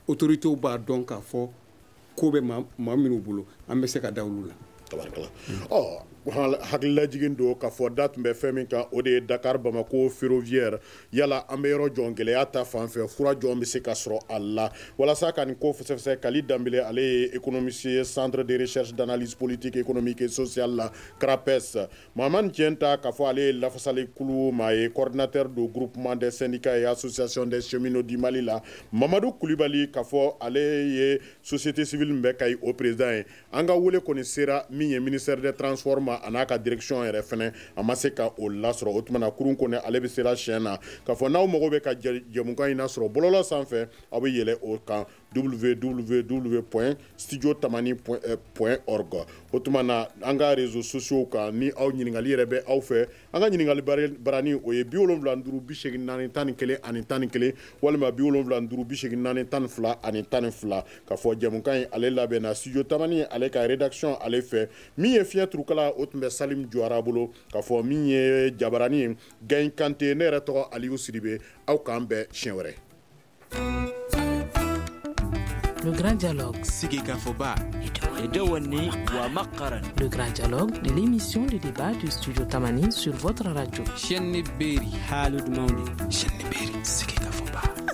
autorités b'a dɔn k'a fɔ ko bɛ maa minnu bolo an bɛ se ka da olu la. Tabarikala. Hakililajigin don k'a fɔ da tun bɛ fɛn min kan o de ye Dakar Bamako ferroviaire yala an bɛ yɔrɔ jɔn gɛlɛya ta fan fɛ fura jɔn bɛ se ka sɔrɔ a la walasa ka nin ko fɛsɛfɛsɛ Kali Danbele ale ye économiste ye centre de recherche d'analyse politique économique et sociale la CRAPES Mahamani Tienta k'a fɔ ale ye Lafasali Kulu maa ye coordinateur du groupement des syndicats et associations des cheminots du Mali la Mamadou Kulibali k'a fɔ ale ye société civile min bɛ Kayi o président ye an ka wele kɔni sera min ye ministère des transports ma na a n'a ka direction yɛrɛ fɛnɛ a ma se ka o lasɔrɔ o tuma na kurun kɔnɔ ale bɛ se la chaîne na k'a fɔ n'aw mago bɛ ka jɛmukan in lasɔrɔ bɔlɔlɔ sanfɛ aw bɛ yɛlɛ o kan www.studiotamani.org o tuma na an ka réseaux sociaux kan ni aw ɲininkali yɛrɛ bɛ aw fɛ an ka ɲininkali barani o ye 75 84 11 11 walima 75 84 12 ani 12 k'a fɔ jɛmukan in ale labɛn na studio tamani ale ka rédaction ale fɛ min ye fiɲɛ turukala o tun bɛ Salim Jawara bolo k'a fɔ min ye jabarani ye Gayin Kante ne yɛrɛ tɔgɔ Aliyu Sidibe aw k'an bɛn siɲɛ wɛrɛ. Le grand dialogue. Le grand dialogue de l'émission de débat du studio Tamani sur votre radio. Shenni Beri Halud Mauni. Shenni Beri Siki Kafoba.